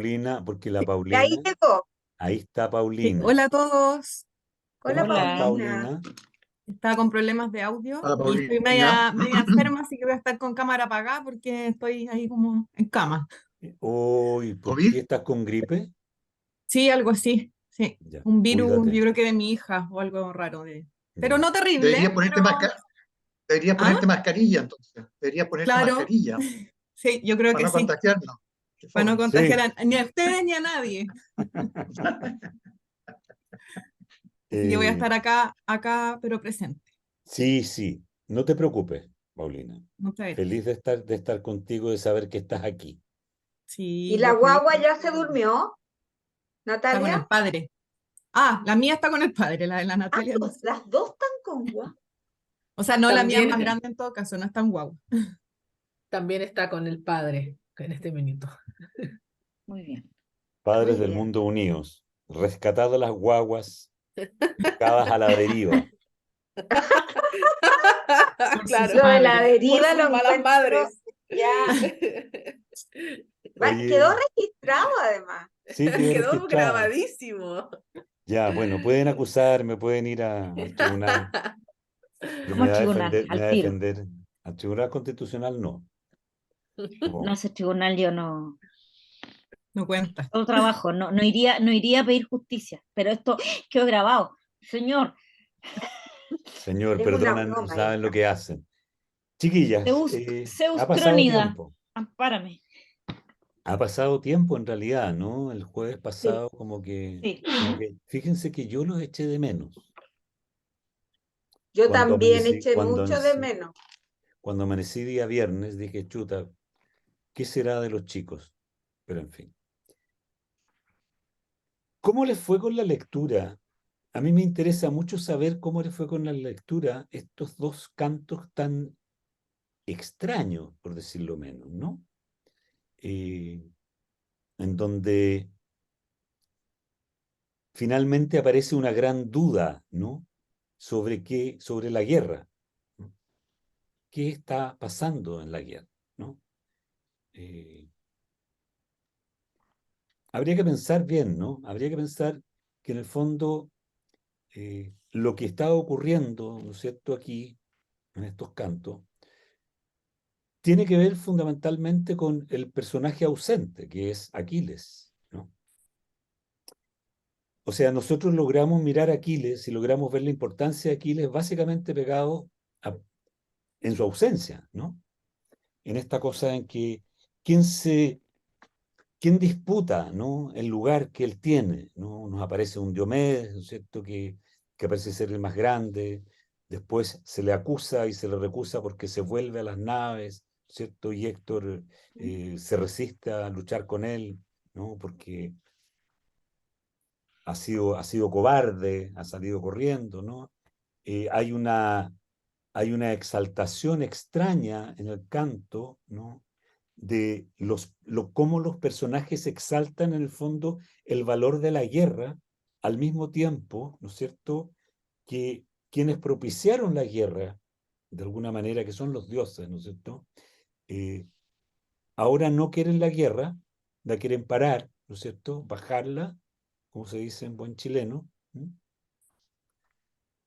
Paulina, porque la Y ahí Paulina, llegó. ahí está Sí, Paulina. hola a todos. ¿Cómo Hola, estás, Hola, Paulina. Paulina? Estaba con problemas de audio hola y estoy Paulina. media enferma, así que voy a estar con cámara apagada porque estoy ahí como en cama. Uy, ¿por ¿COVID? qué estás con gripe? Sí, algo así. Sí, Ya, un virus, cuídate. yo creo que de mi hija o algo raro pero Ya. no terrible, Deberías ponerte, deberías ¿ah? ponerte mascarilla entonces. Deberías ponerte Claro, mascarilla sí, yo creo para que no sí, contagiarnos. Qué para no fome. contagiar Sí. ni a ustedes ni a nadie. Así que voy a Eh, estar acá, pero presente. sí, sí. No te preocupes, Paulina. Muchas Feliz gracias. de estar contigo, de saber que estás aquí. ¿Y Sí, la yo feliz. guagua ya se durmió, Está con Natalia? el padre. Ah, la mía está con el padre, la de la Ah, Natalia no sé. las dos están con guagua. O sea, no, la mía es más También, grande en todo caso, no es tan guau. también está con el padre en este minuto. Muy bien. Padres Muy del bien. mundo unidos, rescatad a las guaguas, dejadas a la deriva. Por sus Claro, Lo de la madres. por deriva sus lo malas encuentro madres. ya. Quedó Oye, registrado además. sí, quedó Quedó registrado. grabadísimo. Ya, bueno, pueden acusarme, pueden ir al tribunal. Yo ¿Cómo me es voy a tribunal? defender, me Al voy a tiro. defender. Al Tribunal Constitucional no. No, No. ese tribunal yo no, No cuenta. todo trabajo, no iría a pedir justicia, pero esto quedó grabado. Señor, Señor, Es una perdonan, no broma, saben lo hija. que hacen. Chiquillas, Zeus, Zeus ha pasado Trónida, tiempo. ampárame. Ha pasado tiempo en realidad, ¿no? El jueves Sí, pasado sí. fíjense que yo los eché de menos. Yo Cuando también amanecí, eché mucho de menos. cuando amanecí día viernes, dije, chuta, ¿qué será de los chicos? Pero en fin. ¿Cómo les fue con la lectura? A mí me interesa mucho saber cómo les fue con la lectura estos dos cantos tan extraños, por decirlo menos, ¿no? Eh, en donde finalmente aparece una gran duda, ¿no? Sobre la guerra, ¿no? ¿Qué está pasando en la guerra, ¿no? Eh, habría que pensar bien, ¿no? Habría que pensar que en el fondo lo que está ocurriendo, ¿no es cierto?, aquí, en estos cantos, tiene que ver fundamentalmente con el personaje ausente, que es Aquiles, ¿no? O sea, nosotros logramos mirar a Aquiles y logramos ver la importancia de Aquiles básicamente pegado a- en su ausencia, ¿no? En esta cosa en que quién se, quién disputa, ¿no? El lugar que él tiene, ¿no? Nos aparece un Diomedes, ¿no es cierto?, que parece ser el más grande, después se le acusa y se le recusa porque se vuelve a las naves, ¿cierto? Y Héctor se resiste a luchar con él, ¿no? Porque ha sido cobarde, ha salido corriendo, ¿no? Hay hay una exaltación extraña en el canto, ¿no? De cómo los personajes exaltan en el fondo el valor de la guerra, al mismo tiempo, ¿no es cierto?, que quienes propiciaron la guerra, de alguna manera, que son los dioses, ¿no es cierto?, eh, ahora no quieren la guerra, la quieren parar, ¿no es cierto?, bajarla, como se dice en buen chileno, ¿m?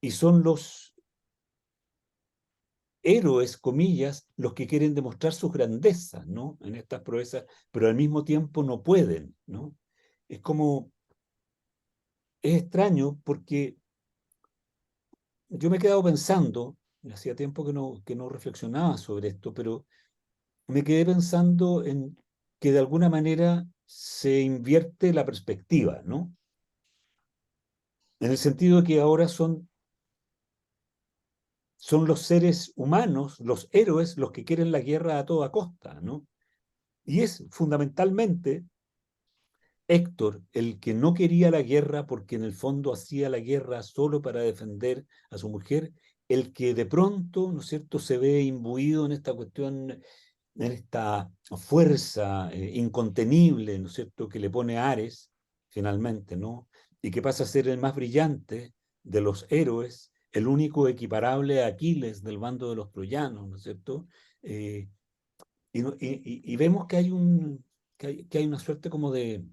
Y son los héroes, comillas, los que quieren demostrar sus grandezas, ¿no? En estas proezas, pero al mismo tiempo no pueden, ¿no? Es como, es extraño porque yo me he quedado pensando, hacía tiempo que no reflexionaba sobre esto, pero me quedé pensando en que de alguna manera se invierte la perspectiva, ¿no? En el sentido de que ahora son los seres humanos, los héroes, los que quieren la guerra a toda costa, ¿no? Y es fundamentalmente Héctor el que no quería la guerra porque en el fondo hacía la guerra solo para defender a su mujer, el que de pronto, ¿no es cierto?, se ve imbuido en esta cuestión, en esta fuerza incontenible, ¿no es cierto?, que le pone Ares, finalmente, ¿no? Y que pasa a ser el más brillante de los héroes, el único equiparable a Aquiles del bando de los troyanos, ¿no es cierto? Eh, y vemos que que hay una suerte como de,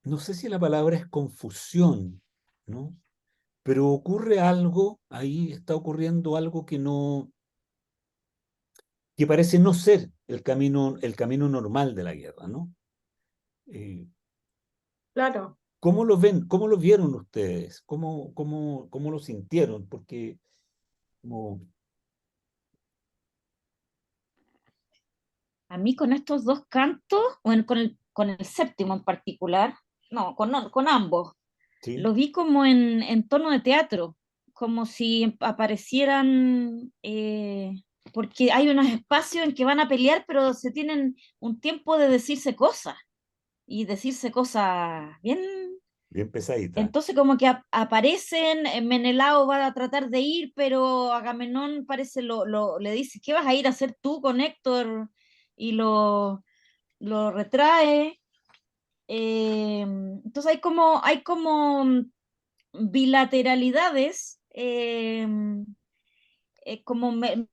no sé si la palabra es confusión, ¿no? Pero ocurre algo, ahí está ocurriendo algo que no, que parece no ser el camino normal de la guerra, ¿no? Eh, Claro. ¿Cómo lo ven? ¿Cómo lo vieron ustedes? ¿Cómo lo sintieron? Porque como, A mí con estos dos cantos, bueno, con el séptimo en particular, no, con ambos, ¿sí? lo vi como en tono de teatro, como si aparecieran, porque hay unos espacios en que van a pelear, pero se tienen un tiempo de decirse cosas, y decirse cosas bien. Bien pesadita. Entonces como que aparecen, Menelao va a tratar de ir, pero Agamenón parece le dice, ¿qué vas a ir a hacer tú con Héctor? Y lo retrae. Entonces hay como bilateralidades, como me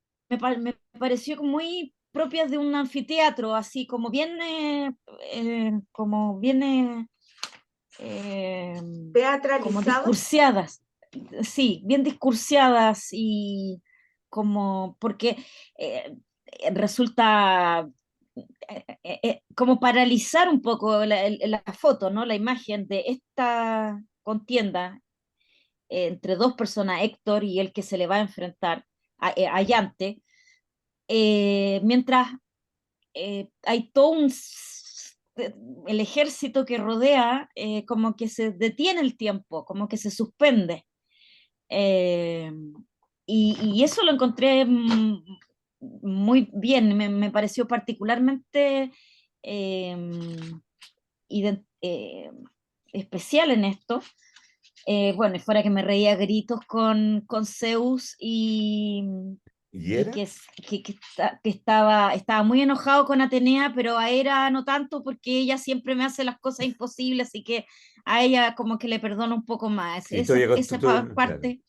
pareció como muy propias de un anfiteatro, así como bien eh, como Teatralizado. discursiadas, sí, bien discursiadas y como porque resulta como paralizar un poco la foto, ¿no? La imagen de esta contienda entre dos personas, Héctor y el que se le va a enfrentar, a Yante, mientras hay todo el ejército que rodea, como que se detiene el tiempo, como que se suspende. Eh, y eso lo encontré muy bien, me pareció particularmente eh, ident- eh, especial en esto. Bueno, y fuera que me reía a gritos con Zeus ¿Y y era? que estaba muy enojado con Atenea, pero a Hera no tanto porque ella siempre me hace las cosas imposibles, así que a ella como que le perdono un poco más. Y todavía claro. Parte,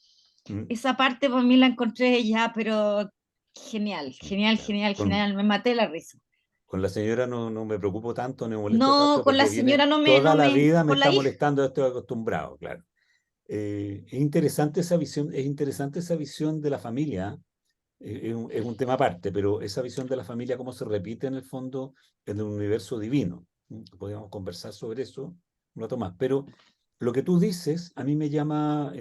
Mm. esa parte por mí la encontré ya, pero genial, genial, Claro. genial, genial, me maté la risa. Con la señora no me preocupo tanto, no me molesto No, tanto, con la porque viene señora no me, toda no la me, vida me con la está hija. molestando, estoy acostumbrado, claro. Es interesante esa visión, es interesante esa visión de la familia. Es un tema aparte, pero esa visión de la familia, cómo se repite en el fondo en el universo divino. Podríamos conversar sobre eso un rato más, pero lo que tú dices a mí me llama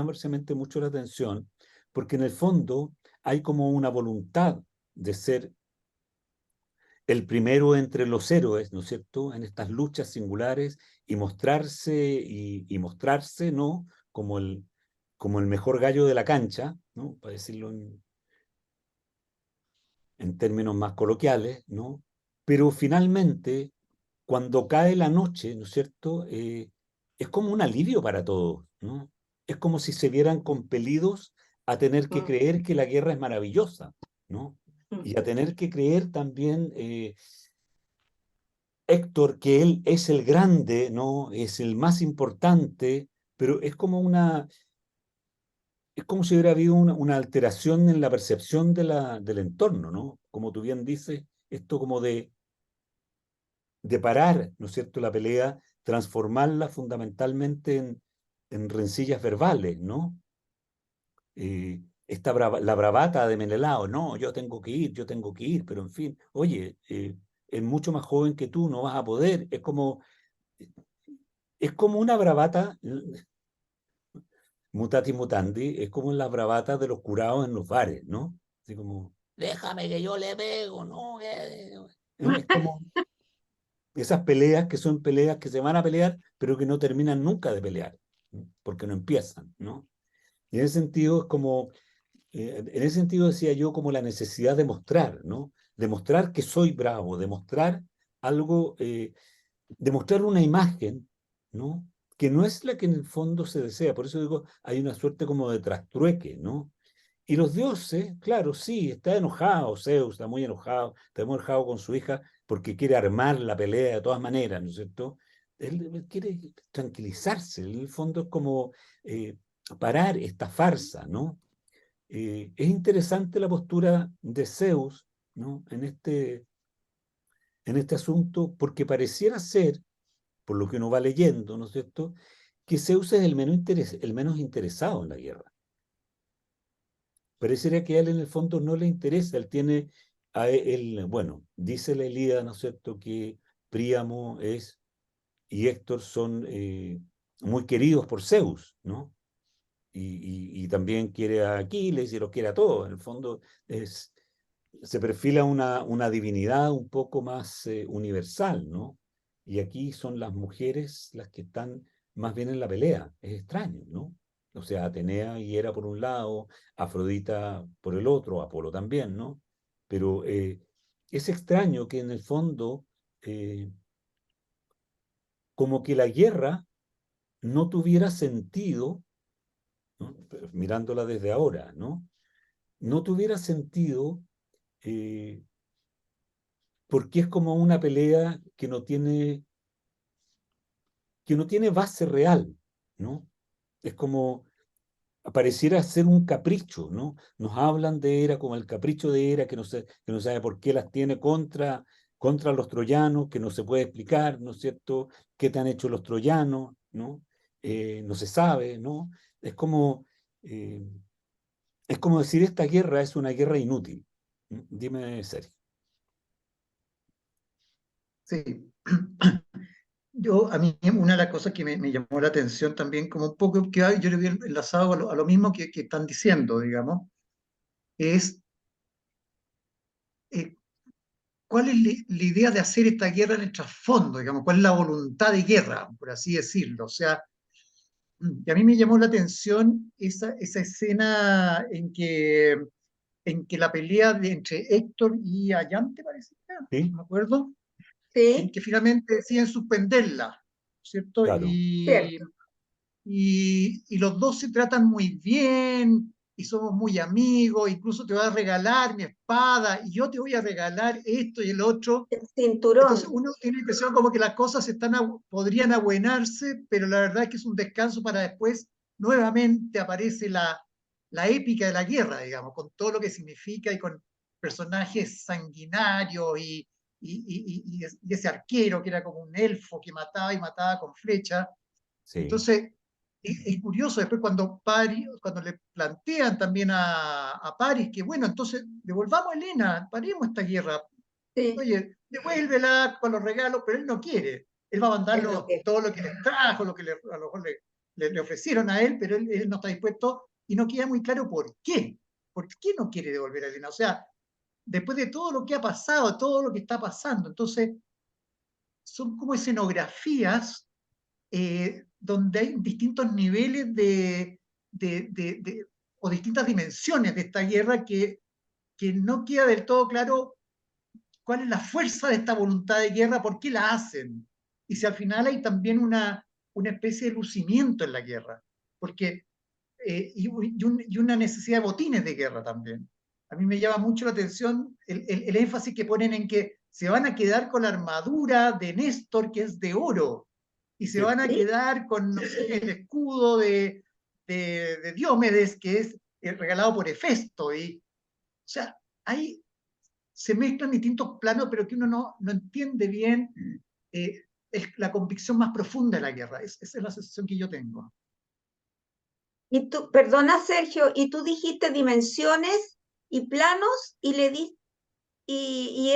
precisamente mucho la atención, porque en el fondo hay como una voluntad de ser el primero entre los héroes, ¿no es cierto?, en estas luchas singulares y mostrarse, ¿no?, como el mejor gallo de la cancha, ¿no?, para decirlo en términos más coloquiales, ¿no? Pero finalmente, cuando cae la noche, ¿no es cierto?, es como un alivio para todos, ¿no? Es como si se vieran compelidos a tener que Mm, creer que la guerra es maravillosa, ¿no? mm. Y a tener que creer también, Héctor, que él es el grande, ¿no? Es el más importante, pero es como si hubiera habido una alteración en la percepción del entorno, ¿no? Como tú bien dices, esto como de parar, ¿no es cierto?, la pelea, transformarla fundamentalmente en rencillas verbales, ¿no? La bravata de Menelao, no, yo tengo que ir, pero en fin, oye, es mucho más joven que tú, no vas a poder, es como una bravata, mutati mutandi, es como en las bravatas de los curados en los bares, ¿no? Así como, déjame que yo le pego, ¿no? ¿No? Es como esas peleas que son peleas que se van a pelear, pero que no terminan nunca de pelear, ¿no? Porque no empiezan, ¿no? Y en ese sentido es como, en ese sentido decía yo como la necesidad de mostrar, ¿no? Demostrar que soy bravo, demostrar algo, demostrar una imagen, ¿no? Que no es la que en el fondo se desea. Por eso digo, hay una suerte como de trastrueque, ¿no? Y los dioses, claro, sí, está enojado Zeus, está muy enojado con su hija porque quiere armar la pelea de todas maneras, ¿no es cierto? Él quiere tranquilizarse, en el fondo es como parar esta farsa, ¿no? Es interesante la postura de Zeus ¿no? En este asunto, porque pareciera ser, por lo que uno va leyendo, ¿no es cierto?, que Zeus es el menos interesado en la guerra. Pareciera que a él en el fondo no le interesa, él tiene, bueno, dice la Ilíada, ¿no es cierto?, que Príamo y Héctor son muy queridos por Zeus, ¿no? Y también quiere a Aquiles y los quiere a todos. En el fondo se perfila una divinidad un poco más universal, ¿no? Y aquí son las mujeres las que están más bien en la pelea. Es extraño, ¿no? O sea, Atenea y Hera por un lado, Afrodita por el otro, Apolo también, ¿no? Pero es extraño que en el fondo, como que la guerra no tuviera sentido, ¿no?, mirándola desde ahora, ¿no? No tuviera sentido eh, porque es como una pelea que no tiene base real, ¿no? Es como, pareciera ser un capricho, ¿no? Nos hablan de Hera como el capricho de Hera, que no sabe por qué las tiene contra los troyanos, que no se puede explicar, ¿no es cierto?, qué te han hecho los troyanos, ¿no? No se sabe, ¿no? Es como, eh, es como decir, esta guerra es una guerra inútil. Dime, Sergio. Sí. A mí una de las cosas que me llamó la atención también, como un poco que yo le vi enlazado a lo mismo que están diciendo, digamos, es eh, cuál es la idea de hacer esta guerra en el trasfondo, digamos, cuál es la voluntad de guerra, por así decirlo. O sea, y a mí me llamó la atención esa escena en que la pelea entre Héctor y Allante, parece que era, ¿Sí? no me acuerdo, en Sí, que finalmente deciden suspenderla, ¿cierto? Claro. cierto. Y los dos se tratan muy bien y somos muy amigos, incluso te voy a regalar mi espada y yo te voy a regalar esto y el otro. El Entonces cinturón. uno tiene la impresión como que las cosas podrían abuenarse, pero la verdad es que es un descanso para después nuevamente aparece la épica de la guerra, digamos, con todo lo que significa y con personajes sanguinarios y ese arquero que era como un elfo que mataba y mataba con flecha. Sí, Entonces, es curioso después cuando le plantean también a Paris que, bueno, entonces devolvamos a Helena, paremos esta guerra. Sí, Oye, devuélvela con los regalos, pero él no quiere. Él va a es lo mandarlo que. todo lo que les trajo, lo que a lo mejor le ofrecieron a él, pero él no está dispuesto y no queda muy claro por qué. ¿Por qué no quiere devolver a Helena? O sea, después de todo lo que ha pasado, todo lo que está pasando. Entonces, son como escenografías donde hay distintos niveles o distintas dimensiones de esta guerra que no queda del todo claro cuál es la fuerza de esta voluntad de guerra, por qué la hacen. Y si al final hay también una especie de lucimiento en la guerra, porque, y una necesidad de botines de guerra también. A mí me llama mucho la atención el énfasis que ponen en que se van a quedar con la armadura de Néstor, que es de oro, y se sí, van a ¿Sí? quedar con, no sé, el escudo de Diomedes, que es regalado por Hefesto. O sea, hay se mezclan distintos planos, pero que uno no entiende bien es la convicción más profunda de la guerra. Esa es la sensación que yo tengo. Y tú, perdona Sergio, y tú dijiste dimensiones y planos y le di y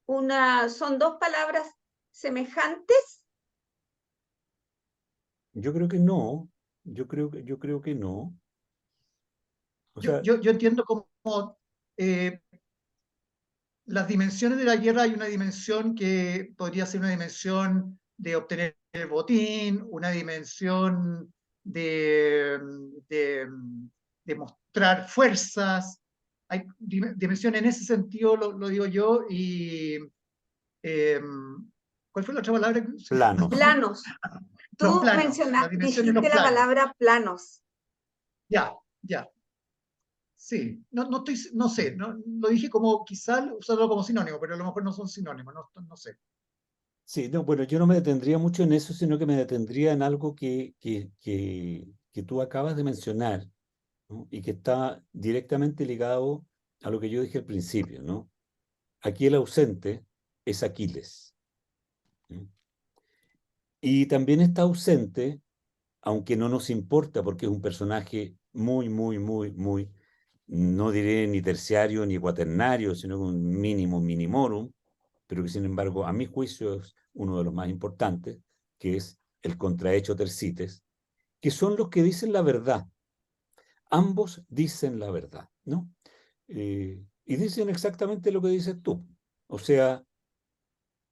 son dos palabras semejantes. yo creo que no, yo creo que no. O sea, Yo entiendo como eh, las dimensiones de la guerra. Hay una dimensión que podría ser una dimensión de obtener el botín, una dimensión de, de, de mostrar fuerzas. Hay dimensiones en ese sentido, lo digo yo, y ¿cuál fue la otra palabra? planos. Planos. Los Tú planos, las dimensiones, los dijiste la planos. palabra planos. Ya, ya. Sí, no sé, lo dije como quizá usarlo como sinónimo, pero a lo mejor no son sinónimos, no sé. Sí, no, bueno, yo no me detendría mucho en eso, sino que me detendría en algo que tú acabas de mencionar, ¿no? Y que está directamente ligado a lo que yo dije al principio, ¿no? Aquí el ausente es Aquiles. ¿Mm? Y también está ausente, aunque no nos importa porque es un personaje muy, no diré ni terciario ni cuaternario, sino un mínimo minimorum, pero que sin embargo a mi juicio es uno de los más importantes, que es el contrahecho Tersites, que son los que dicen la verdad. Ambos dicen la verdad, ¿no? Y dicen exactamente lo que dices tú. O sea,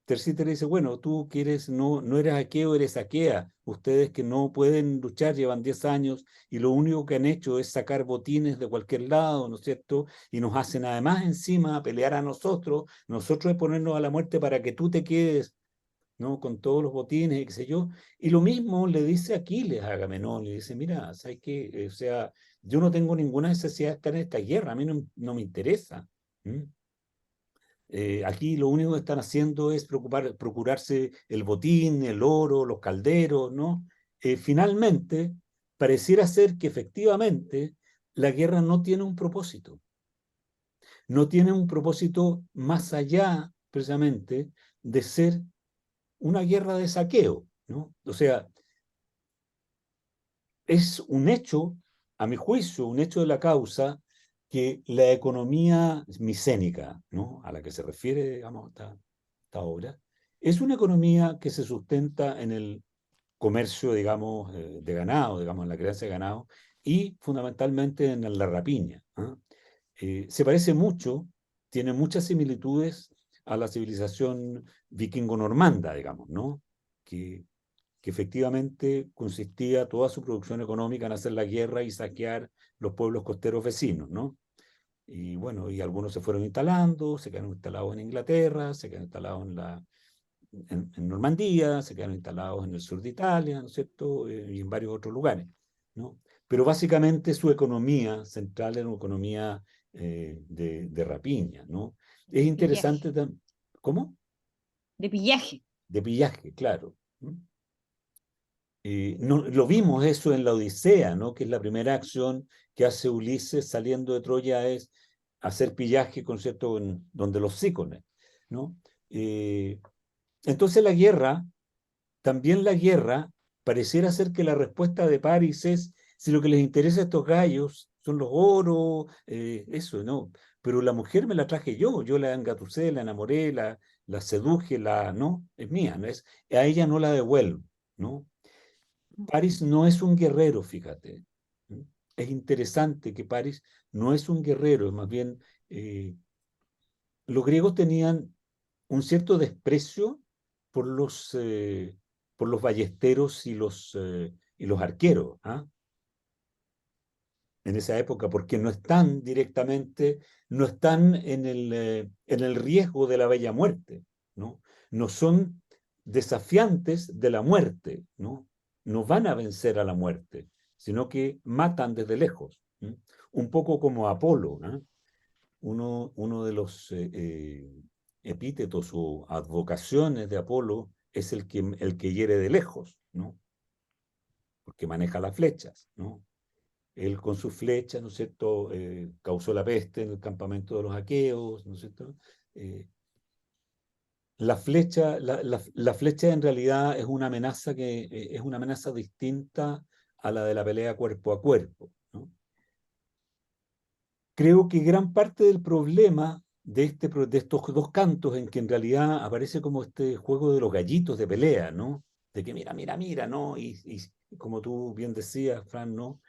Tercite le dice, bueno, tú que eres, no eres aqueo, eres aquea. Ustedes que no pueden luchar llevan 10 años y lo único que han hecho es sacar botines de cualquier lado, ¿no es cierto? Y nos hacen además encima pelear a nosotros ponernos a la muerte para que tú te quedes, ¿no? Con todos los botines y qué sé yo. Y lo mismo le dice Aquiles a Agamenón, le dice, mira, ¿sabes qué? O sea, yo no tengo ninguna necesidad de estar en esta guerra, a mí no me interesa. ¿Mm? Aquí lo único que están haciendo es procurarse el botín, el oro, los calderos, ¿no? Finalmente, pareciera ser que efectivamente la guerra no tiene un propósito. No tiene un propósito más allá, precisamente, de ser una guerra de saqueo, ¿no? O sea, es un hecho, a mi juicio, un hecho de la causa que la economía micénica, ¿no? A la que se refiere, digamos, esta obra, es una economía que se sustenta en el comercio, digamos, de ganado, digamos, en la crianza de ganado, y fundamentalmente en la rapiña. ¿Ah? Se parece mucho, tiene muchas similitudes a la civilización vikingo-normanda, digamos, ¿no? Que efectivamente consistía toda su producción económica en hacer la guerra y saquear los pueblos costeros vecinos, ¿no? Y bueno, y algunos se fueron instalando, se quedaron instalados en Inglaterra, se quedaron instalados en Normandía, se quedaron instalados en el sur de Italia, ¿no es cierto? Y en varios otros lugares, ¿no? Pero básicamente su economía central era una economía de rapiña, ¿no? Es Pillaje, interesante, ¿cómo? de pillaje. De pillaje, claro. ¿No? No, lo vimos eso en la Odisea, ¿no? Que es la primera acción que hace Ulises saliendo de Troya es hacer pillaje, con cierto, donde los cícones, ¿no? Eh, entonces también la guerra, pareciera ser que la respuesta de París es, si lo que les interesa a estos gallos son los oros, eso, ¿no? Pero la mujer me la traje yo la engatusé, la enamoré, la seduje, no, es mía, no es, a ella no la devuelvo, ¿no? París no es un guerrero, fíjate. Es interesante que París no es un guerrero, más bien los griegos tenían un cierto desprecio por los ballesteros y los arqueros, ¿ah? En esa época, porque no están directamente, no están en el riesgo de la bella muerte, ¿no? No son desafiantes de la muerte, ¿no? No van a vencer a la muerte, sino que matan desde lejos, ¿no? Un poco como Apolo, ¿no? Uno de los epítetos o advocaciones de Apolo es el que hiere de lejos, ¿no? Porque maneja las flechas, ¿no? Él con sus flechas, ¿no es cierto?, causó la peste en el campamento de los aqueos, ¿no es cierto? Eh, la flecha en realidad es una amenaza es una amenaza distinta a la de la pelea cuerpo a cuerpo, ¿no? Creo que gran parte del problema de estos dos cantos, en que en realidad aparece como este juego de los gallitos de pelea, ¿no? De que mira, ¿no? Y como tú bien decías, Fran, ¿no?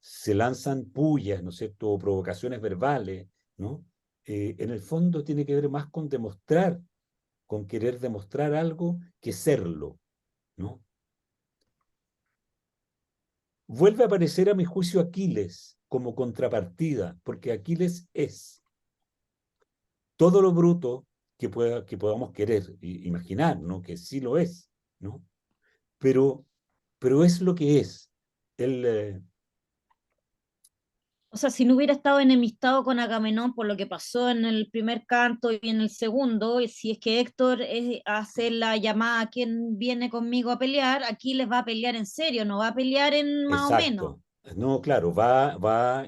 Se lanzan pullas, ¿no es cierto? O provocaciones verbales, ¿no? En el fondo tiene que ver más con demostrar, con querer demostrar algo que serlo, ¿no? Vuelve a aparecer a mi juicio Aquiles como contrapartida, porque Aquiles es todo lo bruto que podamos querer imaginar, ¿no? Que sí lo es, ¿no? Pero, pero es lo que es. Él, O sea, si no hubiera estado enemistado con Agamenón por lo que pasó en el primer canto y en el segundo, y si es que Héctor hace la llamada a quien viene conmigo a pelear, aquí les va a pelear en serio, no va a pelear en más o menos. exacto. No, claro, va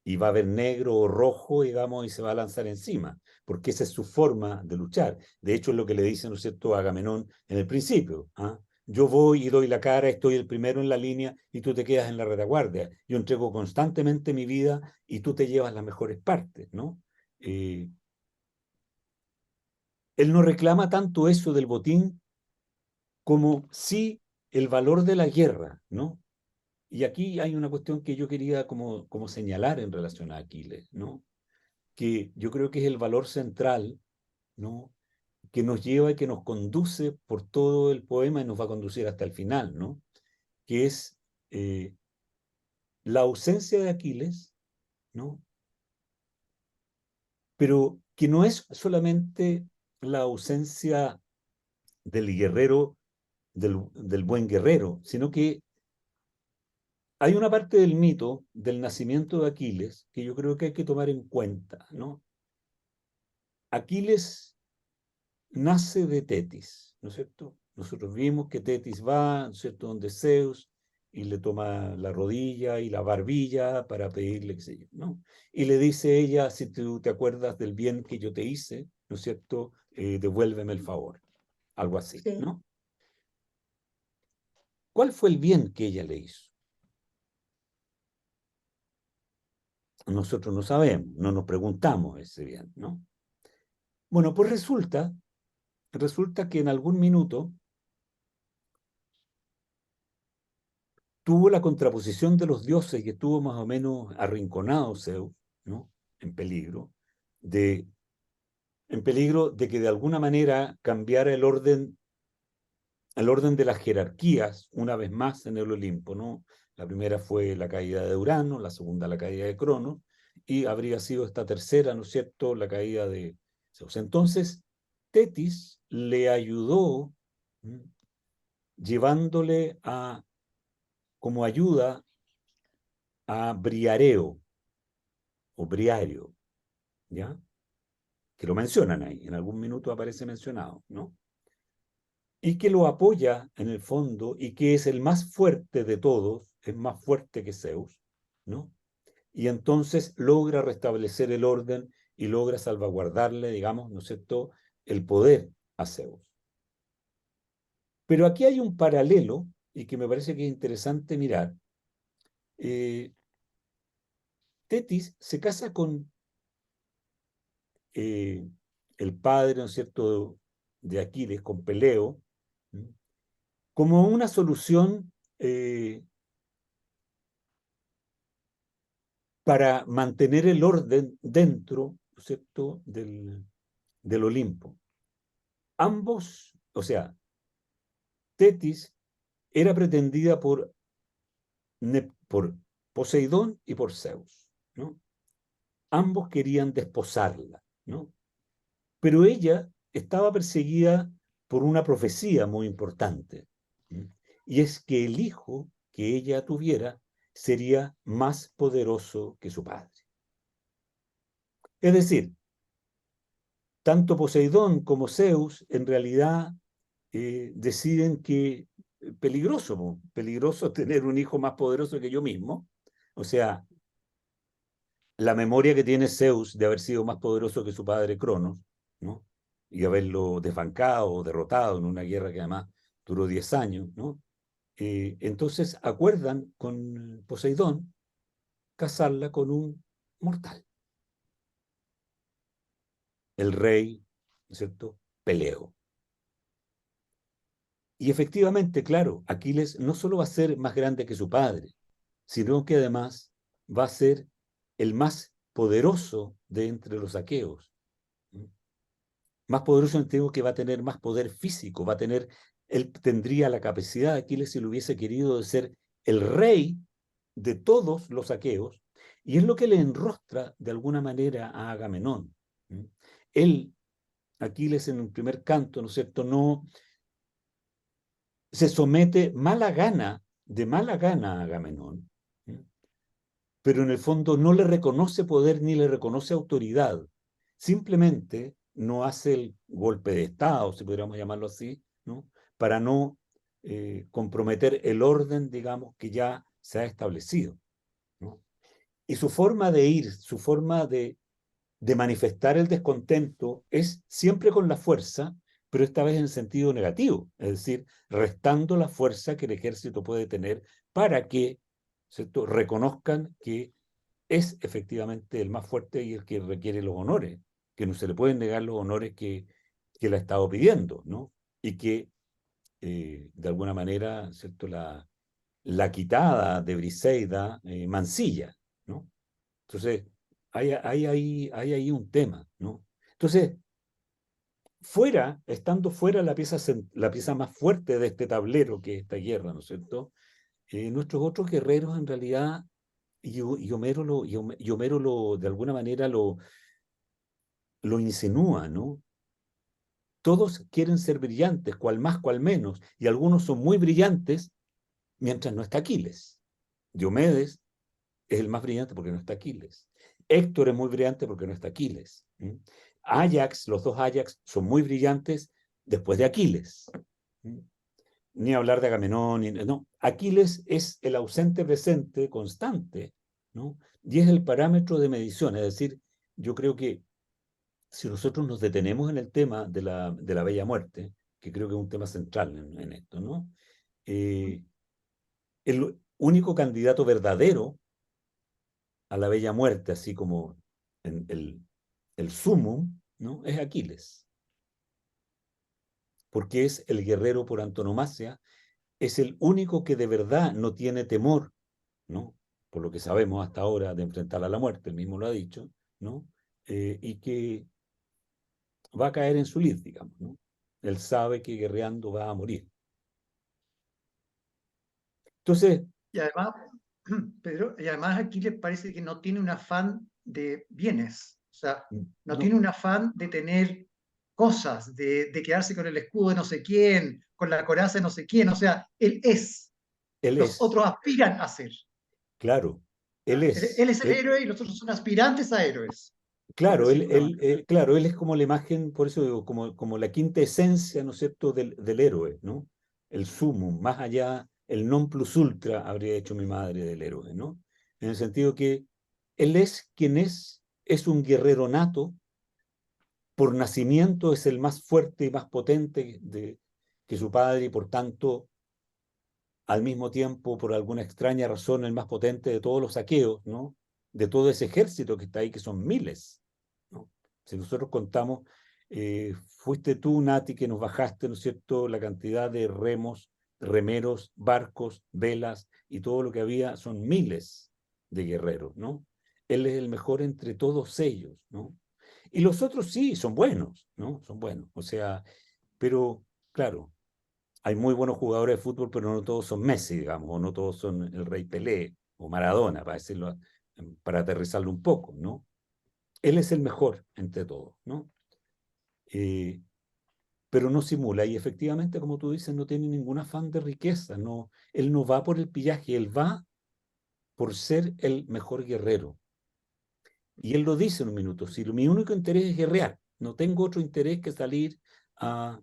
y va a ver negro o rojo, digamos, y se va a lanzar encima, porque esa es su forma de luchar. De hecho, es lo que le dicen, ¿no es cierto?, a Agamenón en el principio. ¿Ah? Yo voy y doy la cara, estoy el primero en la línea y tú te quedas en la retaguardia. Yo entrego constantemente mi vida y tú te llevas las mejores partes, ¿no? Él no reclama tanto eso del botín como sí el valor de la guerra, ¿no? Y aquí hay una cuestión que yo quería como señalar en relación a Aquiles, ¿no? Que yo creo que es el valor central, ¿no? Que nos lleva y que nos conduce por todo el poema y nos va a conducir hasta el final, ¿no? Que es la ausencia de Aquiles, ¿no? Pero que no es solamente la ausencia del guerrero, del buen guerrero, sino que hay una parte del mito del nacimiento de Aquiles que yo creo que hay que tomar en cuenta, ¿no? Aquiles nace de Tetis, ¿no es cierto? Nosotros vimos que Tetis va, ¿no es cierto?, donde Zeus y le toma la rodilla y la barbilla para pedirle, qué sé yo, ¿no? Y le dice ella, si tú te acuerdas del bien que yo te hice, ¿no es cierto?, devuélveme el favor, algo así, Sí. ¿no? ¿Cuál fue el bien que ella le hizo? Nosotros no sabemos, no nos preguntamos ese bien, ¿no? Bueno, pues resulta que en algún minuto tuvo la contraposición de los dioses y estuvo más o menos arrinconado Zeus, ¿no? En peligro de que de alguna manera cambiara el orden de las jerarquías una vez más en el Olimpo, ¿no? La primera fue la caída de Urano, la segunda la caída de Cronos, y habría sido esta tercera, ¿no es cierto?, la caída de Zeus. Entonces, Tetis le ayudó, llevándole como ayuda a Briareo, o Briario, ¿ya? Que lo mencionan ahí, en algún minuto aparece mencionado, ¿no? Y que lo apoya en el fondo y que es el más fuerte de todos, es más fuerte que Zeus, ¿no? Y entonces logra restablecer el orden y logra salvaguardarle, digamos, ¿no es cierto?, el poder a Zeus. Pero aquí hay un paralelo y que me parece que es interesante mirar. Tetis se casa con el padre, ¿no es cierto?, de Aquiles, con Peleo, como una solución para mantener el orden dentro, ¿no es cierto?, del Olimpo. Ambos, o sea, Tetis era pretendida por Poseidón y por Zeus, ¿no? Ambos querían desposarla, ¿no? Pero ella estaba perseguida por una profecía muy importante, y es que el hijo que ella tuviera sería más poderoso que su padre. Es decir, tanto Poseidón como Zeus en realidad deciden que peligroso tener un hijo más poderoso que yo mismo. O sea, la memoria que tiene Zeus de haber sido más poderoso que su padre Cronos, ¿no? Y haberlo desbancado o derrotado en una guerra que además duró 10 años, ¿no? Entonces acuerdan con Poseidón casarla con un mortal, el rey, ¿no es cierto?, Peleo. Y efectivamente, claro, Aquiles no solo va a ser más grande que su padre, sino que además va a ser el más poderoso de entre los aqueos. Más poderoso en el sentido que va a tener más poder físico, él tendría la capacidad, Aquiles, si lo hubiese querido, de ser el rey de todos los aqueos, y es lo que le enrostra de alguna manera a Agamenón. Él, Aquiles, en el primer canto, ¿no es cierto?, no se somete de mala gana a Agamenón, pero en el fondo no le reconoce poder ni le reconoce autoridad. Simplemente no hace el golpe de Estado, si pudiéramos llamarlo así, ¿no?, para no comprometer el orden, digamos, que ya se ha establecido, ¿no? Y su forma de ir, su forma de manifestar el descontento es siempre con la fuerza, pero esta vez en sentido negativo, es decir, restando la fuerza que el ejército puede tener para que, ¿cierto?, reconozcan que es efectivamente el más fuerte y el que requiere los honores, que no se le pueden negar los honores que le ha estado pidiendo, ¿no? Y que de alguna manera, ¿cierto?, la quitada de Briseida mancilla, ¿no? Entonces, hay ahí un tema, ¿no? Entonces, estando fuera la pieza más fuerte de este tablero que es esta guerra, ¿no es cierto? Nuestros otros guerreros en realidad, y Homero de alguna manera lo insinúa, ¿no? Todos quieren ser brillantes, cual más, cual menos, y algunos son muy brillantes mientras no está Aquiles. Diomedes es el más brillante porque no está Aquiles. Héctor es muy brillante porque no está Aquiles. Ajax, los dos Ajax son muy brillantes después de Aquiles. Ni hablar de Agamenón, no. Aquiles es el ausente presente constante, ¿no? Y es el parámetro de medición. Es decir, yo creo que si nosotros nos detenemos en el tema de la Bella Muerte, que creo que es un tema central en esto, ¿no? El único candidato verdadero a la Bella Muerte, así como el sumum, ¿no?, es Aquiles. Porque es el guerrero por antonomasia, es el único que de verdad no tiene temor, ¿no?, por lo que sabemos hasta ahora, de enfrentar a la muerte, él mismo lo ha dicho, ¿no? Y que va a caer en su lid, digamos, ¿no? Él sabe que guerreando va a morir. Entonces, Y además, Pedro, y además Aquiles parece que no tiene un afán de bienes, o sea, no tiene un afán de tener cosas, de quedarse con el escudo de no sé quién, con la coraza de no sé quién, o sea, él es. él Los es, otros aspiran a ser. claro, él Él es, es el héroe y los otros son aspirantes a héroes, por claro, decirlo de una manera. claro, él es como la imagen, por eso digo, como la quinta esencia, ¿no es cierto?, del héroe, ¿no? El sumum, más allá, el non plus ultra, habría hecho mi madre del héroe, ¿no? En el sentido que él es quien es un guerrero nato, por nacimiento es el más fuerte y más potente que su padre, y por tanto, al mismo tiempo, por alguna extraña razón, el más potente de todos los aqueos, ¿no? De todo ese ejército que está ahí, que son miles, ¿no? Si nosotros contamos, fuiste tú, Nati, que nos bajaste, ¿no es cierto?, la cantidad de remos, remeros, barcos, velas y todo lo que había, son miles de guerreros, ¿no? Él es el mejor entre todos ellos, ¿no? Y los otros sí, son buenos, ¿no? Son buenos, o sea, pero claro, hay muy buenos jugadores de fútbol, pero no todos son Messi, digamos, o no todos son el Rey Pelé o Maradona, para decirlo, para aterrizarlo un poco, ¿no? Él es el mejor entre todos, ¿no? Pero no simula, y efectivamente, como tú dices, no tiene ningún afán de riqueza, no, él no va por el pillaje, él va por ser el mejor guerrero. Y él lo dice en un minuto, si mi único interés es guerrear, no tengo otro interés que salir a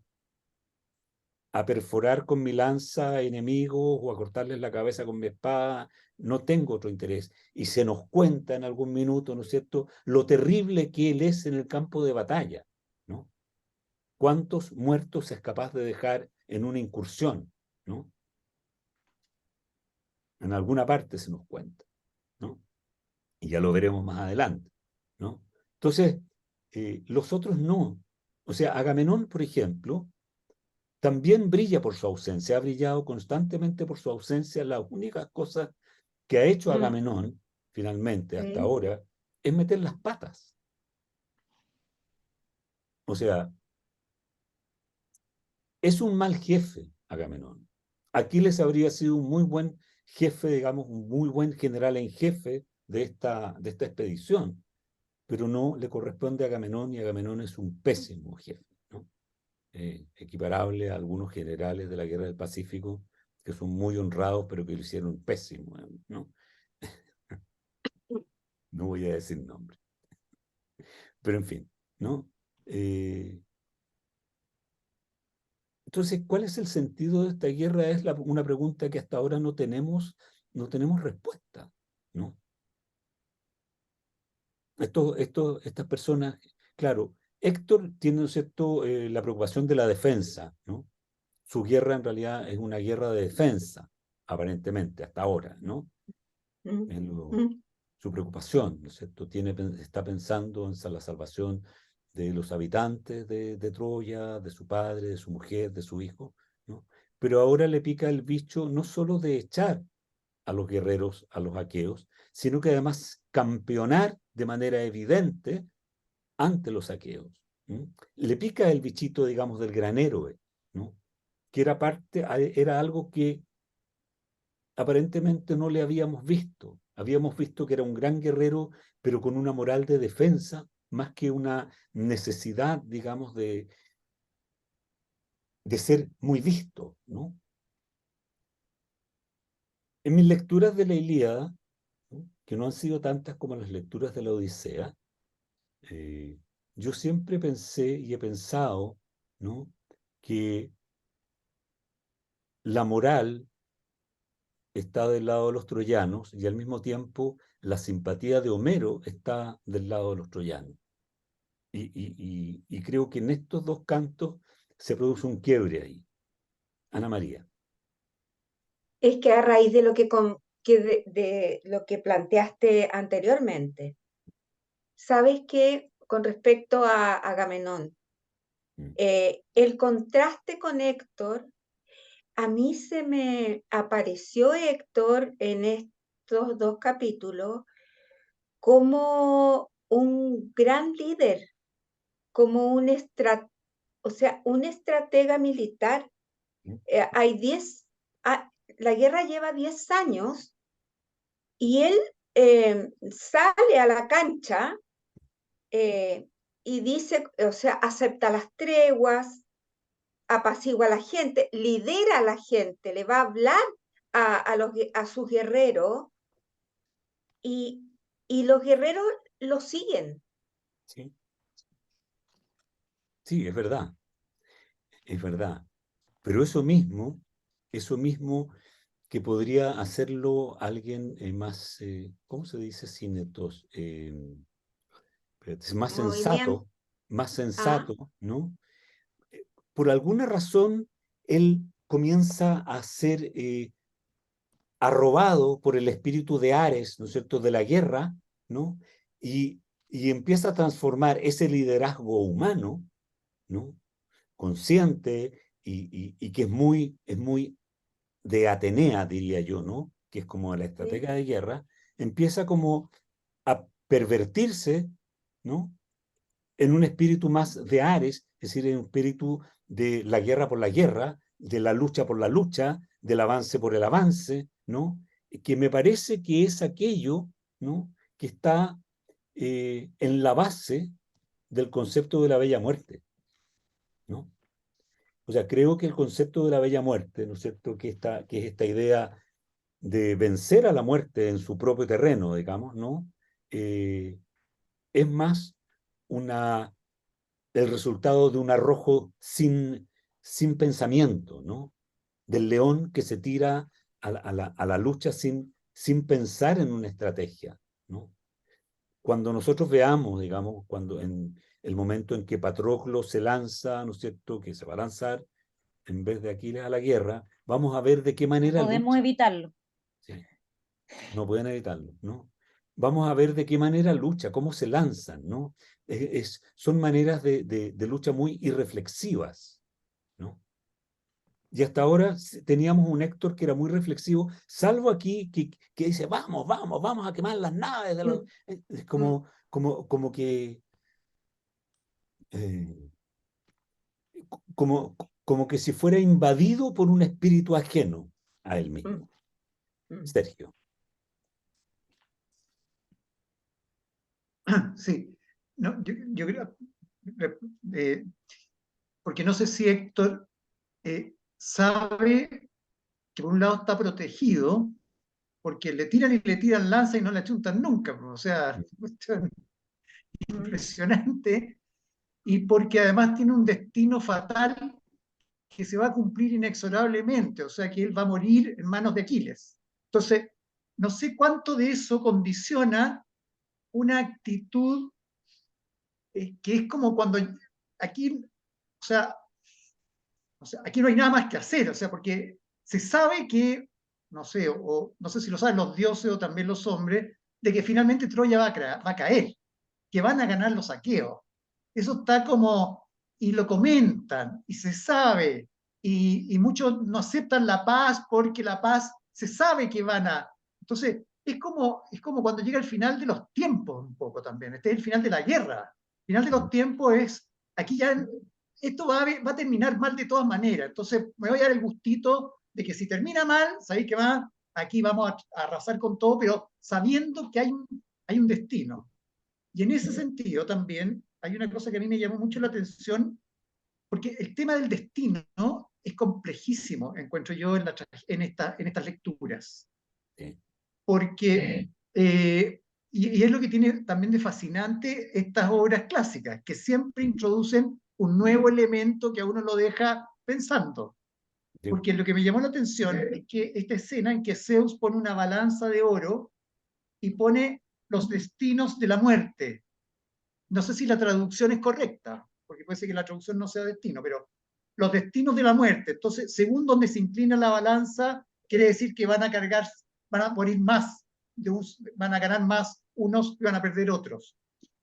perforar con mi lanza enemigos o a cortarles la cabeza con mi espada, no tengo otro interés. Y se nos cuenta en algún minuto, ¿no es cierto?, lo terrible que él es en el campo de batalla, ¿no? ¿Cuántos muertos es capaz de dejar en una incursión, ¿no? En alguna parte se nos cuenta, ¿no? Y ya lo veremos más adelante, ¿no? Entonces, los otros no. O sea, Agamenón, por ejemplo, también brilla por su ausencia, ha brillado constantemente por su ausencia. Las únicas cosas que ha hecho Agamenón, finalmente, hasta Sí. ahora, es meter las patas. O sea, es un mal jefe, Agamenón. Aquiles habría sido un muy buen jefe, digamos, un muy buen general en jefe de esta expedición, pero no le corresponde a Agamenón, y Agamenón es un pésimo jefe, ¿no? Equiparable a algunos generales de la Guerra del Pacífico que son muy honrados, pero que lo hicieron pésimo, ¿no? No voy a decir nombre. Pero en fin, ¿no? Entonces, ¿cuál es el sentido de esta guerra? Es una pregunta que hasta ahora no tenemos respuesta, ¿no? Estas personas, claro, Héctor tiene, ¿no es cierto?, la preocupación de la defensa, ¿no? Su guerra en realidad es una guerra de defensa, aparentemente, hasta ahora, ¿no? Mm, Es mm. su preocupación, ¿no es cierto? Está pensando en la salvación de los habitantes de Troya, de su padre, de su mujer, de su hijo, ¿no? Pero ahora le pica el bicho no solo de echar a los guerreros, a los aqueos, sino que además campeonar de manera evidente ante los aqueos. ¿Mm? Le pica el bichito, digamos, del gran héroe, ¿no? Que era algo que aparentemente no le habíamos visto. Habíamos visto que era un gran guerrero, pero con una moral de defensa, más que una necesidad, digamos, de ser muy visto, ¿no? En mis lecturas de la Ilíada, ¿no?, que no han sido tantas como las lecturas de la Odisea, yo siempre pensé y he pensado, ¿no?, que la moral está del lado de los troyanos y al mismo tiempo la simpatía de Homero está del lado de los troyanos. Y creo que en estos dos cantos se produce un quiebre ahí. Ana María. Es que a raíz de lo de lo que planteaste anteriormente, sabes que con respecto a Agamenón, Mm. el contraste con Héctor, a mí se me apareció Héctor en estos dos capítulos como un gran líder, como o sea, un estratega militar. Mm. Hay 10, la guerra lleva 10 años y él sale a la cancha y dice, o sea, acepta las treguas, apacigua a la gente, lidera a la gente, le va a hablar a sus guerreros y, y los guerreros lo siguen. Sí, sí, es verdad, es verdad. Pero eso mismo que podría hacerlo alguien más, ¿cómo se dice? Cinetos, más Muy bien. Ah, sensato, ¿no? Por alguna razón, él comienza a ser arrobado por el espíritu de Ares, ¿no es cierto?, de la guerra, ¿no? Y empieza a transformar ese liderazgo humano, ¿no?, consciente y que es muy de Atenea, diría yo, ¿no?, que es como la sí, estratega de guerra, empieza como a pervertirse, ¿no?, en un espíritu más de Ares, es decir, en un espíritu de la guerra por la guerra, de la lucha por la lucha, del avance por el avance, ¿no? Que me parece que es aquello, ¿no?, que está en la base del concepto de la bella muerte, ¿no? O sea, creo que el concepto de la bella muerte, ¿no es cierto?, que es esta idea de vencer a la muerte en su propio terreno, digamos, ¿no? Es más una el resultado de un arrojo sin pensamiento, ¿no? Del león que se tira a la lucha sin pensar en una estrategia, ¿no? Cuando nosotros veamos, digamos, cuando en el momento en que Patroclo se lanza, ¿no es cierto?, que se va a lanzar en vez de Aquiles a la guerra, vamos a ver de qué No manera podemos lucha. evitarlo. Sí, no pueden evitarlo, ¿no? Vamos a ver de qué manera lucha, cómo se lanzan, ¿no? Son maneras de lucha muy irreflexivas, ¿no? Y hasta ahora teníamos un Héctor que era muy reflexivo, salvo aquí que dice, vamos, vamos, vamos a quemar las naves. mm, Es mm, como que, eh, como que si fuera invadido por un espíritu ajeno a él mm, mismo. mm. Sergio. Sí, no, yo creo, eh, porque no sé si Héctor sabe que por un lado está protegido, porque le tiran y le tiran lanza y no la chuntan nunca, o sea, Mm, impresionante, y porque además tiene un destino fatal que se va a cumplir inexorablemente, o sea que él va a morir en manos de Aquiles. Entonces, no sé cuánto de eso condiciona una actitud que es como cuando aquí, aquí no hay nada más que hacer, o sea, porque se sabe que, no sé, o no sé si lo saben los dioses o también los hombres, de que finalmente Troya va a caer, que van a ganar los aqueos. Eso está como, y lo comentan, y se sabe, y muchos no aceptan la paz porque la paz se sabe que van a... Entonces, es como cuando llega el final de los tiempos un poco también, este es el final de la guerra. El final de los tiempos es, aquí ya, esto va a terminar mal de todas maneras, entonces me voy a dar el gustito de que si termina mal, sabéis que va, aquí vamos a arrasar con todo, pero sabiendo que hay un destino. Y en ese sentido también hay una cosa que a mí me llamó mucho la atención, porque el tema del destino, ¿no?, es complejísimo, encuentro yo en estas lecturas. Sí. Porque, y es lo que tiene también de fascinante estas obras clásicas, que siempre introducen un nuevo elemento que a uno lo deja pensando. Sí. Porque lo que me llamó la atención es que esta escena en que Zeus pone una balanza de oro y pone los destinos de la muerte. No sé si la traducción es correcta, porque puede ser que la traducción no sea destino, pero los destinos de la muerte. Entonces, según donde se inclina la balanza, quiere decir que van a morir más, van a ganar más unos y van a perder otros.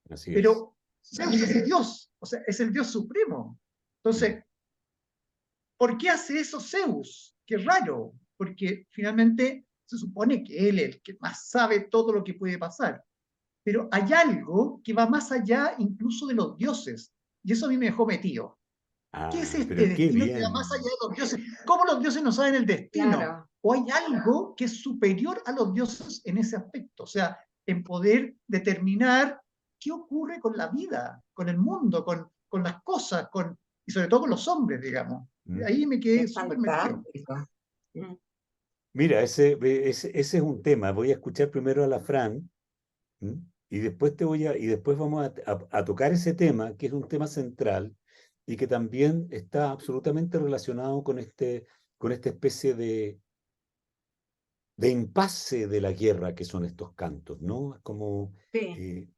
Así es. Pero Zeus es el Dios, o sea, es el Dios supremo. Entonces, ¿por qué hace eso Zeus? Qué raro, porque finalmente se supone que él es el que más sabe todo lo que puede pasar. Pero hay algo que va más allá incluso de los dioses, y eso a mí me dejó metido. ¿Qué es Pero este qué destino que va bien. más allá de los dioses? ¿Cómo los dioses no saben el destino? Claro. ¿O hay algo que es superior a los dioses en ese aspecto? O sea, en poder determinar qué ocurre con la vida, con el mundo, con las cosas, y sobre todo con los hombres, digamos. Ahí me quedé Es súper metido. fantástico. Mm. Mira, ese es un tema. Voy a escuchar primero a la Fran, ¿m? Y después y después vamos a tocar ese tema, que es un tema central y que también está absolutamente relacionado con esta especie de impasse de la guerra que son estos cantos, ¿no? Es como, Sí.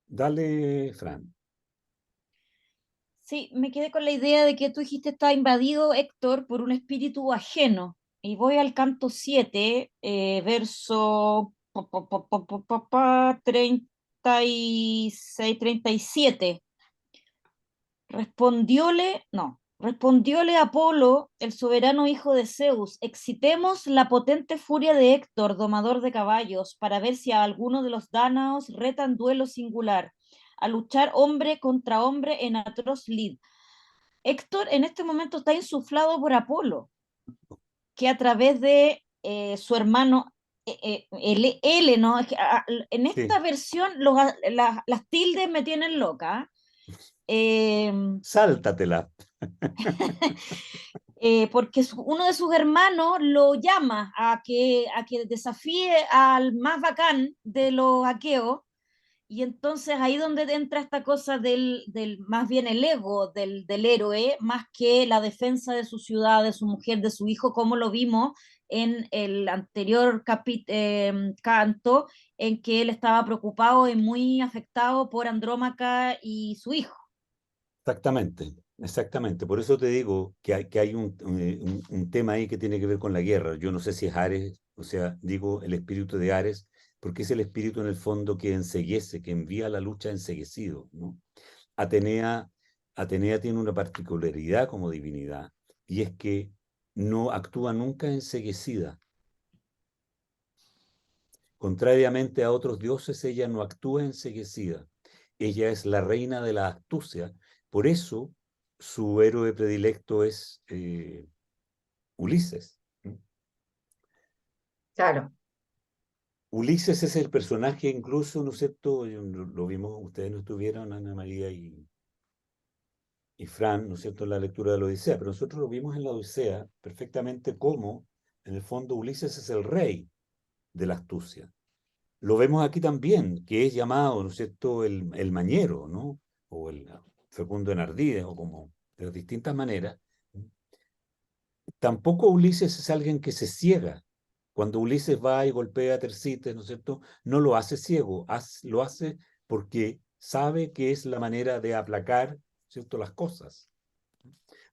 dale, Fran. Sí, me quedé con la idea de que tú dijiste está invadido, Héctor, por un espíritu ajeno. Y voy al canto 7, verso 36, 37. Respondióle Apolo, el soberano hijo de Zeus: excitemos la potente furia de Héctor, domador de caballos, para ver si a alguno de los dánaos retan duelo singular, a luchar hombre contra hombre en atroz lid. Héctor en este momento está insuflado por Apolo, que a través de su hermano L, ¿no? Es que, en esta Sí. versión las tildes me tienen loca. Sáltatela. Porque uno de sus hermanos lo llama a que desafíe al más bacán de los aqueos, y entonces ahí donde entra esta cosa del más bien el ego del héroe, más que la defensa de su ciudad, de su mujer, de su hijo, como lo vimos en el anterior canto, en que él estaba preocupado y muy afectado por Andrómaca y su hijo. Exactamente, exactamente. Por eso te digo que hay un tema ahí que tiene que ver con la guerra. Yo no sé si es Ares, o sea, digo el espíritu de Ares, porque es el espíritu en el fondo que enceguece, que envía a la lucha enceguecido, ¿no? Atenea, Atenea tiene una particularidad como divinidad, y es que no actúa nunca enceguecida. Contrariamente a otros dioses, ella no actúa enceguecida. Ella es la reina de la astucia. Por eso su héroe predilecto es Ulises. Claro. Ulises es el personaje incluso, ¿no es cierto? Lo vimos, ustedes no estuvieron, Ana María y Fran, ¿no es cierto?, en la lectura de la Odisea, pero nosotros lo vimos en la Odisea perfectamente como, en el fondo, Ulises es el rey de la astucia. Lo vemos aquí también, que es llamado, ¿no es cierto?, el mañero, ¿no? O el fecundo en ardides, o como de distintas maneras. Tampoco Ulises es alguien que se ciega Cuando Ulises va y golpea a Tersites, ¿no es cierto? No lo hace ciego, lo hace porque sabe que es la manera de aplacar, ¿cierto?, las cosas.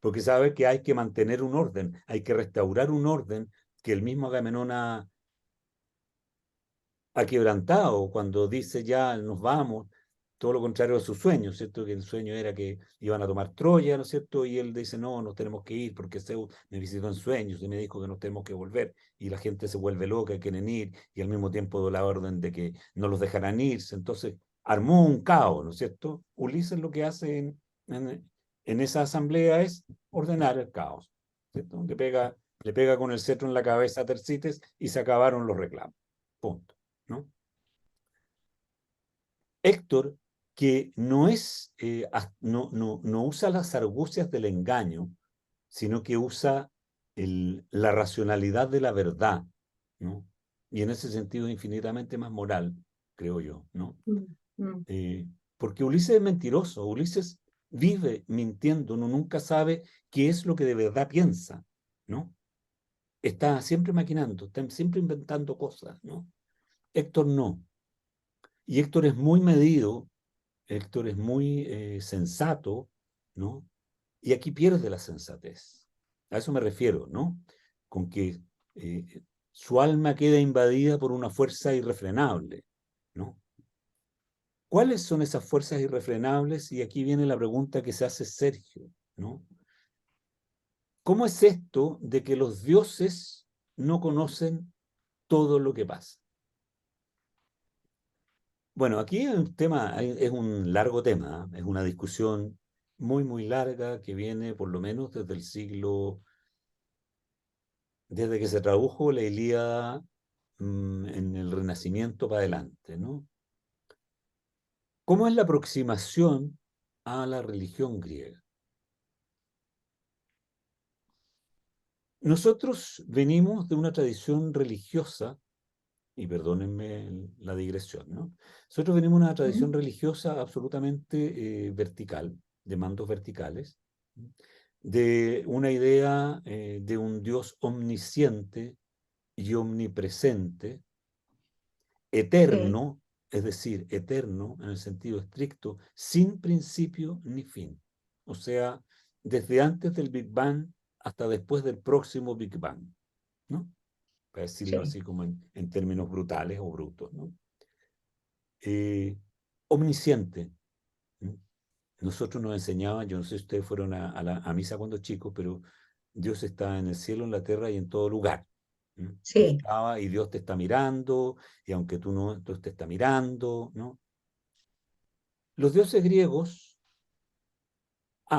Porque sabe que hay que mantener un orden, hay que restaurar un orden que el mismo Agamenón ha quebrantado cuando dice ya nos vamos, todo lo contrario de su sueño, ¿cierto? Que el sueño era que iban a tomar Troya, ¿no es cierto? Y él dice, no, nos tenemos que ir porque Zeus me visitó en sueños y me dijo que nos tenemos que volver. Y la gente se vuelve loca, quieren ir, y al mismo tiempo da la orden de que no los dejarán irse. Entonces armó un caos, ¿no es cierto? Ulises lo que hace en esa asamblea es ordenar el caos, ¿cierto? Le pega con el cetro en la cabeza a Tersites y se acabaron los reclamos. Punto, ¿no? Héctor, que no es, no usa las argucias del engaño, sino que usa la racionalidad de la verdad, ¿no? Y en ese sentido infinitamente más moral, creo yo, ¿no? Porque Ulises es mentiroso, Ulises vive mintiendo, uno nunca sabe qué es lo que de verdad piensa, ¿no? Está siempre maquinando, está siempre inventando cosas, ¿no? Héctor no. Y Héctor es muy medido, Héctor es muy sensato, ¿no? Y aquí pierde la sensatez. A eso me refiero, ¿no? Con que su alma queda invadida por una fuerza irrefrenable, ¿no? ¿Cuáles son esas fuerzas irrefrenables? Y aquí viene la pregunta que se hace Sergio, ¿no? ¿Cómo es esto de que los dioses no conocen todo lo que pasa? Bueno, aquí hay un tema, es un largo tema, es una discusión muy, muy larga que viene por lo menos desde el siglo, desde que se tradujo la Ilíada en el Renacimiento para adelante, ¿no? ¿Cómo es la aproximación a la religión griega? Nosotros venimos de una tradición religiosa, y perdónenme la digresión, ¿no? Nosotros venimos de una tradición religiosa absolutamente vertical, de mandos verticales, de una idea de un Dios omnisciente y omnipresente, eterno, es decir, eterno en el sentido estricto, sin principio ni fin. O sea, desde antes del Big Bang hasta después del próximo Big Bang, ¿no? Para decirlo así como en términos brutales o brutos, ¿no? Omnisciente. Nosotros nos enseñaban, yo no sé si ustedes fueron a misa cuando chicos, pero Dios está en el cielo, en la tierra y en todo lugar. Sí. Y Dios te está mirando, y aunque tú no, Dios te está mirando, ¿no? Los dioses griegos,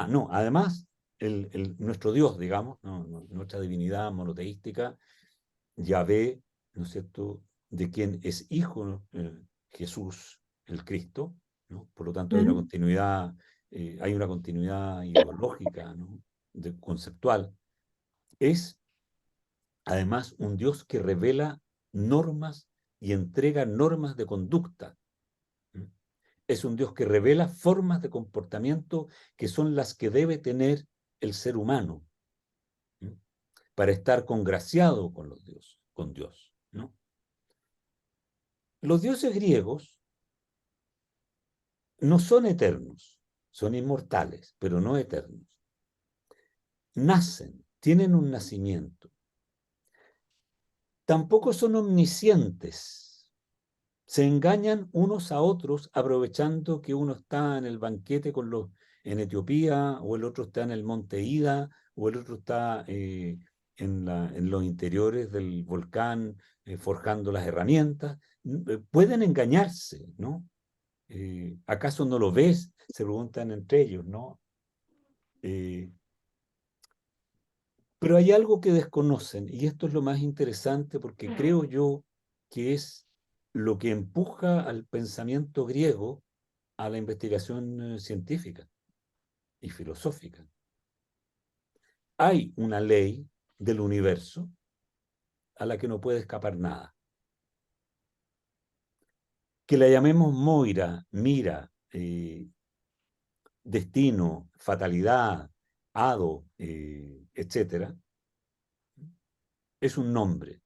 no, además, nuestro Dios, digamos, nuestra divinidad monoteística, Yahvé, ¿no es cierto?, de quien es hijo Jesús, el Cristo, ¿no? Por lo tanto hay una continuidad ideológica, ¿no?, conceptual. Es además un Dios que revela normas y entrega normas de conducta. Es un Dios que revela formas de comportamiento que son las que debe tener el ser humano para estar congraciado con los dioses, con Dios, ¿no? Los dioses griegos no son eternos, son inmortales, pero no eternos. Nacen, tienen un nacimiento. Tampoco son omniscientes. Se engañan unos a otros aprovechando que uno está en el banquete en Etiopía, o el otro está en el monte Ida, o el otro está en los interiores del volcán forjando las herramientas. Pueden engañarse, ¿no? ¿Acaso no lo ves? Se preguntan entre ellos, ¿no? Pero hay algo que desconocen, y esto es lo más interesante porque creo yo que es lo que empuja al pensamiento griego a la investigación científica y filosófica. Hay una ley del universo a la que no puede escapar nada. Que la llamemos Moira, Mira, destino, fatalidad, hado, etcétera, es un nombre.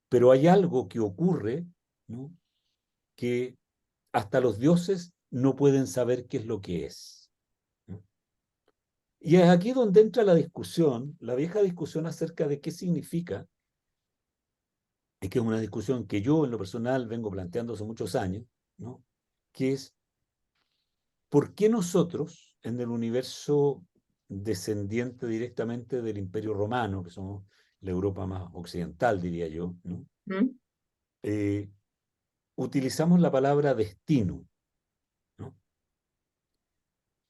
Pero hay algo que ocurre, ¿no?, que hasta los dioses no pueden saber qué es lo que es, ¿no? Y es aquí donde entra la discusión, la vieja discusión acerca de qué significa, y que es una discusión que yo en lo personal vengo planteando hace muchos años, ¿no?, que es ¿por qué nosotros en el universo descendiente directamente del Imperio Romano, que somos la Europa más occidental, diría yo, ¿no?, ¿Mm? utilizamos la palabra destino, ¿no?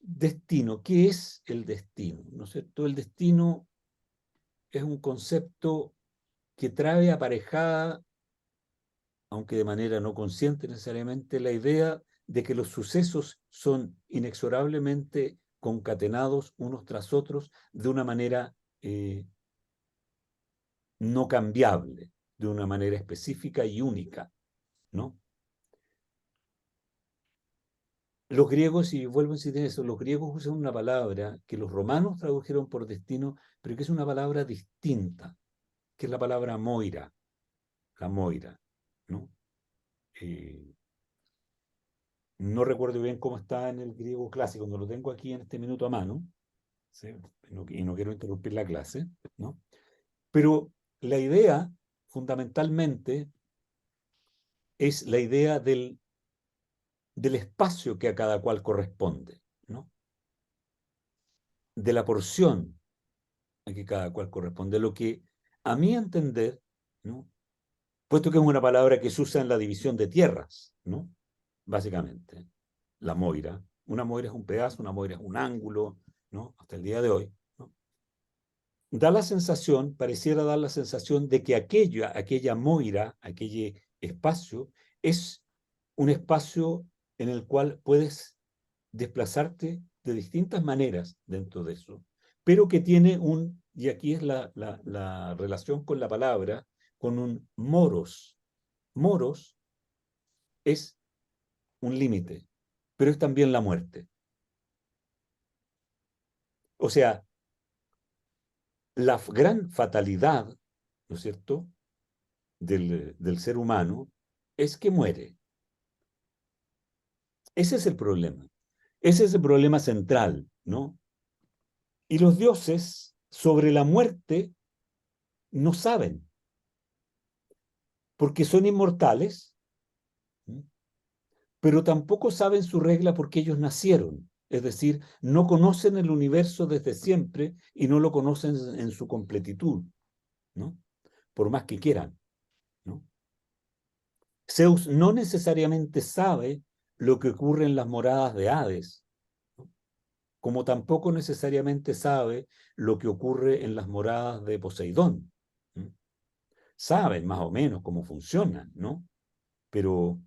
Destino, ¿qué es el destino? ¿No es cierto? El destino es un concepto que trae aparejada, aunque de manera no consciente necesariamente, la idea de que los sucesos son inexorablemente concatenados unos tras otros de una manera no cambiable, de una manera específica y única, ¿no? Los griegos, y vuelvo a insistir en eso, los griegos usan una palabra que los romanos tradujeron por destino, pero que es una palabra distinta, que es la palabra moira, la moira, ¿no? No recuerdo bien cómo está en el griego clásico, no lo tengo aquí en este minuto a mano, ¿sí?, y no quiero interrumpir la clase, ¿no? Pero la idea, fundamentalmente, es la idea del espacio que a cada cual corresponde, ¿no?, de la porción a que cada cual corresponde. Lo que, a mi entender, ¿no?, puesto que es una palabra que se usa en la división de tierras, ¿no?, básicamente, la moira. Una moira es un pedazo, una moira es un ángulo, ¿no?, hasta el día de hoy, ¿no? Da la sensación, pareciera dar la sensación de que aquella moira, aquel espacio, es un espacio en el cual puedes desplazarte de distintas maneras dentro de eso, pero que tiene y aquí es la relación con la palabra, con un moros. Moros es un límite, pero es también la muerte. O sea, la gran fatalidad, ¿no es cierto?, del ser humano es que muere. Ese es el problema. Ese es el problema central, ¿no? Y los dioses sobre la muerte no saben, porque son inmortales, ¿sí?, pero tampoco saben su regla porque ellos nacieron. Es decir, no conocen el universo desde siempre y no lo conocen en su completitud, ¿no?, por más que quieran, ¿no? Zeus no necesariamente sabe lo que ocurre en las moradas de Hades, ¿no?, como tampoco necesariamente sabe lo que ocurre en las moradas de Poseidón, ¿no? Saben más o menos cómo funcionan, ¿no? Pero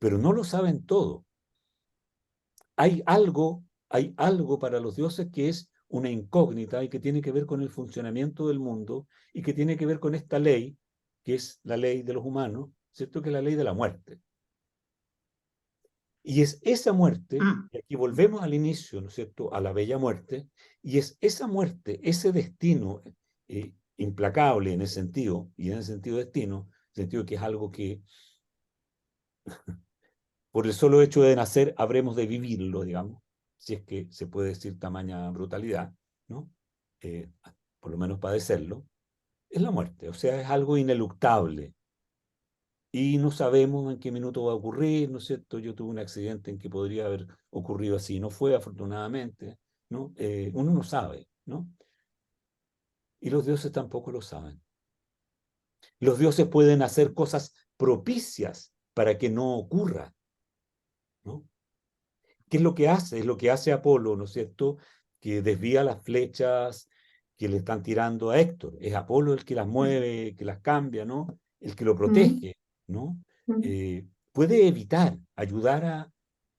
no lo saben todo. Hay algo para los dioses que es una incógnita y que tiene que ver con el funcionamiento del mundo y que tiene que ver con esta ley, que es la ley de los humanos, ¿cierto?, que es la ley de la muerte. Y es esa muerte, y aquí volvemos al inicio, ¿no es cierto?, a la bella muerte, y es esa muerte, ese destino implacable en ese sentido, y en ese sentido destino, en el sentido que es algo que por el solo hecho de nacer habremos de vivirlo, digamos, si es que se puede decir tamaña brutalidad, ¿no? Por lo menos padecerlo, es la muerte, o sea, es algo ineluctable. Y no sabemos en qué minuto va a ocurrir, ¿no es cierto? Yo tuve un accidente en que podría haber ocurrido así, no fue afortunadamente, ¿no? Uno no sabe, ¿no? Y los dioses tampoco lo saben. Los dioses pueden hacer cosas propicias para que no ocurra, ¿no? ¿Qué es lo que hace? Es lo que hace Apolo, ¿no es cierto?, que desvía las flechas que le están tirando a Héctor. Es Apolo el que las mueve, que las cambia, ¿no?, el que lo protege, ¿no? Puede evitar, ayudar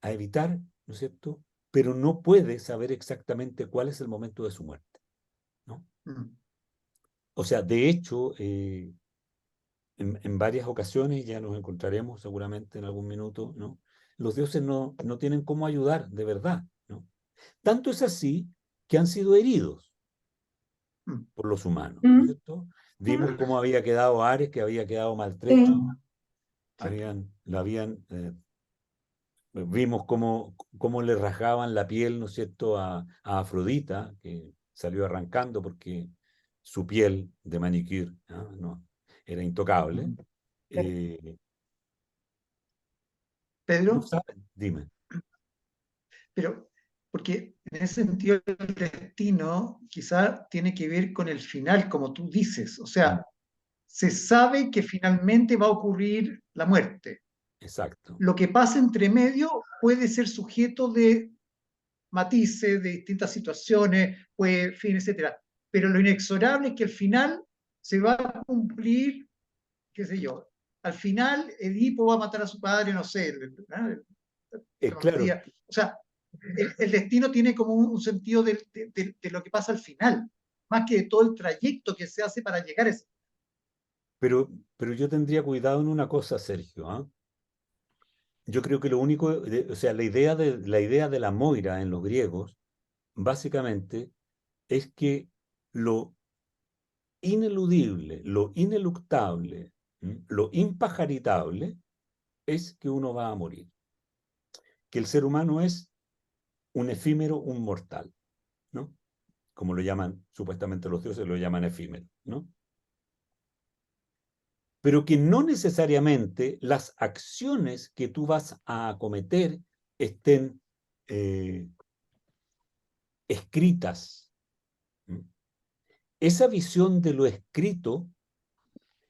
a evitar, ¿no es cierto?, pero no puede saber exactamente cuál es el momento de su muerte, ¿no? O sea, de hecho, en varias ocasiones, ya nos encontraremos seguramente en algún minuto, ¿no?, los dioses no tienen cómo ayudar de verdad, ¿no? Tanto es así que han sido heridos por los humanos, ¿no es cierto? Vimos cómo había quedado Ares, que había quedado maltrecho. Vimos cómo le rasgaban la piel, ¿no es cierto?, a Afrodita, que salió arrancando porque su piel de manicure, ¿no? Era intocable. Pedro, Dime. pero porque en ese sentido el destino quizá tiene que ver con el final, como tú dices. O sea, se sabe que finalmente va a ocurrir la muerte. Exacto. Lo que pasa entre medio puede ser sujeto de matices, de distintas situaciones, puede, fin, etcétera. Pero lo inexorable es que al final se va a cumplir, qué sé yo, al final Edipo va a matar a su padre, no sé, Claro, o sea, el destino tiene como un sentido de lo que pasa al final, más que de todo el trayecto que se hace para llegar a ese. pero yo tendría cuidado en una cosa, Sergio, ¿ah? Yo creo que lo único, o sea, la idea de la Moira en los griegos, básicamente, es que lo ineludible, lo ineluctable, lo impajaritable, es que uno va a morir. Que el ser humano es un efímero, un mortal, ¿no? Como lo llaman, supuestamente los dioses lo llaman efímero, ¿no? Pero que no necesariamente las acciones que tú vas a acometer estén escritas. Esa visión de lo escrito,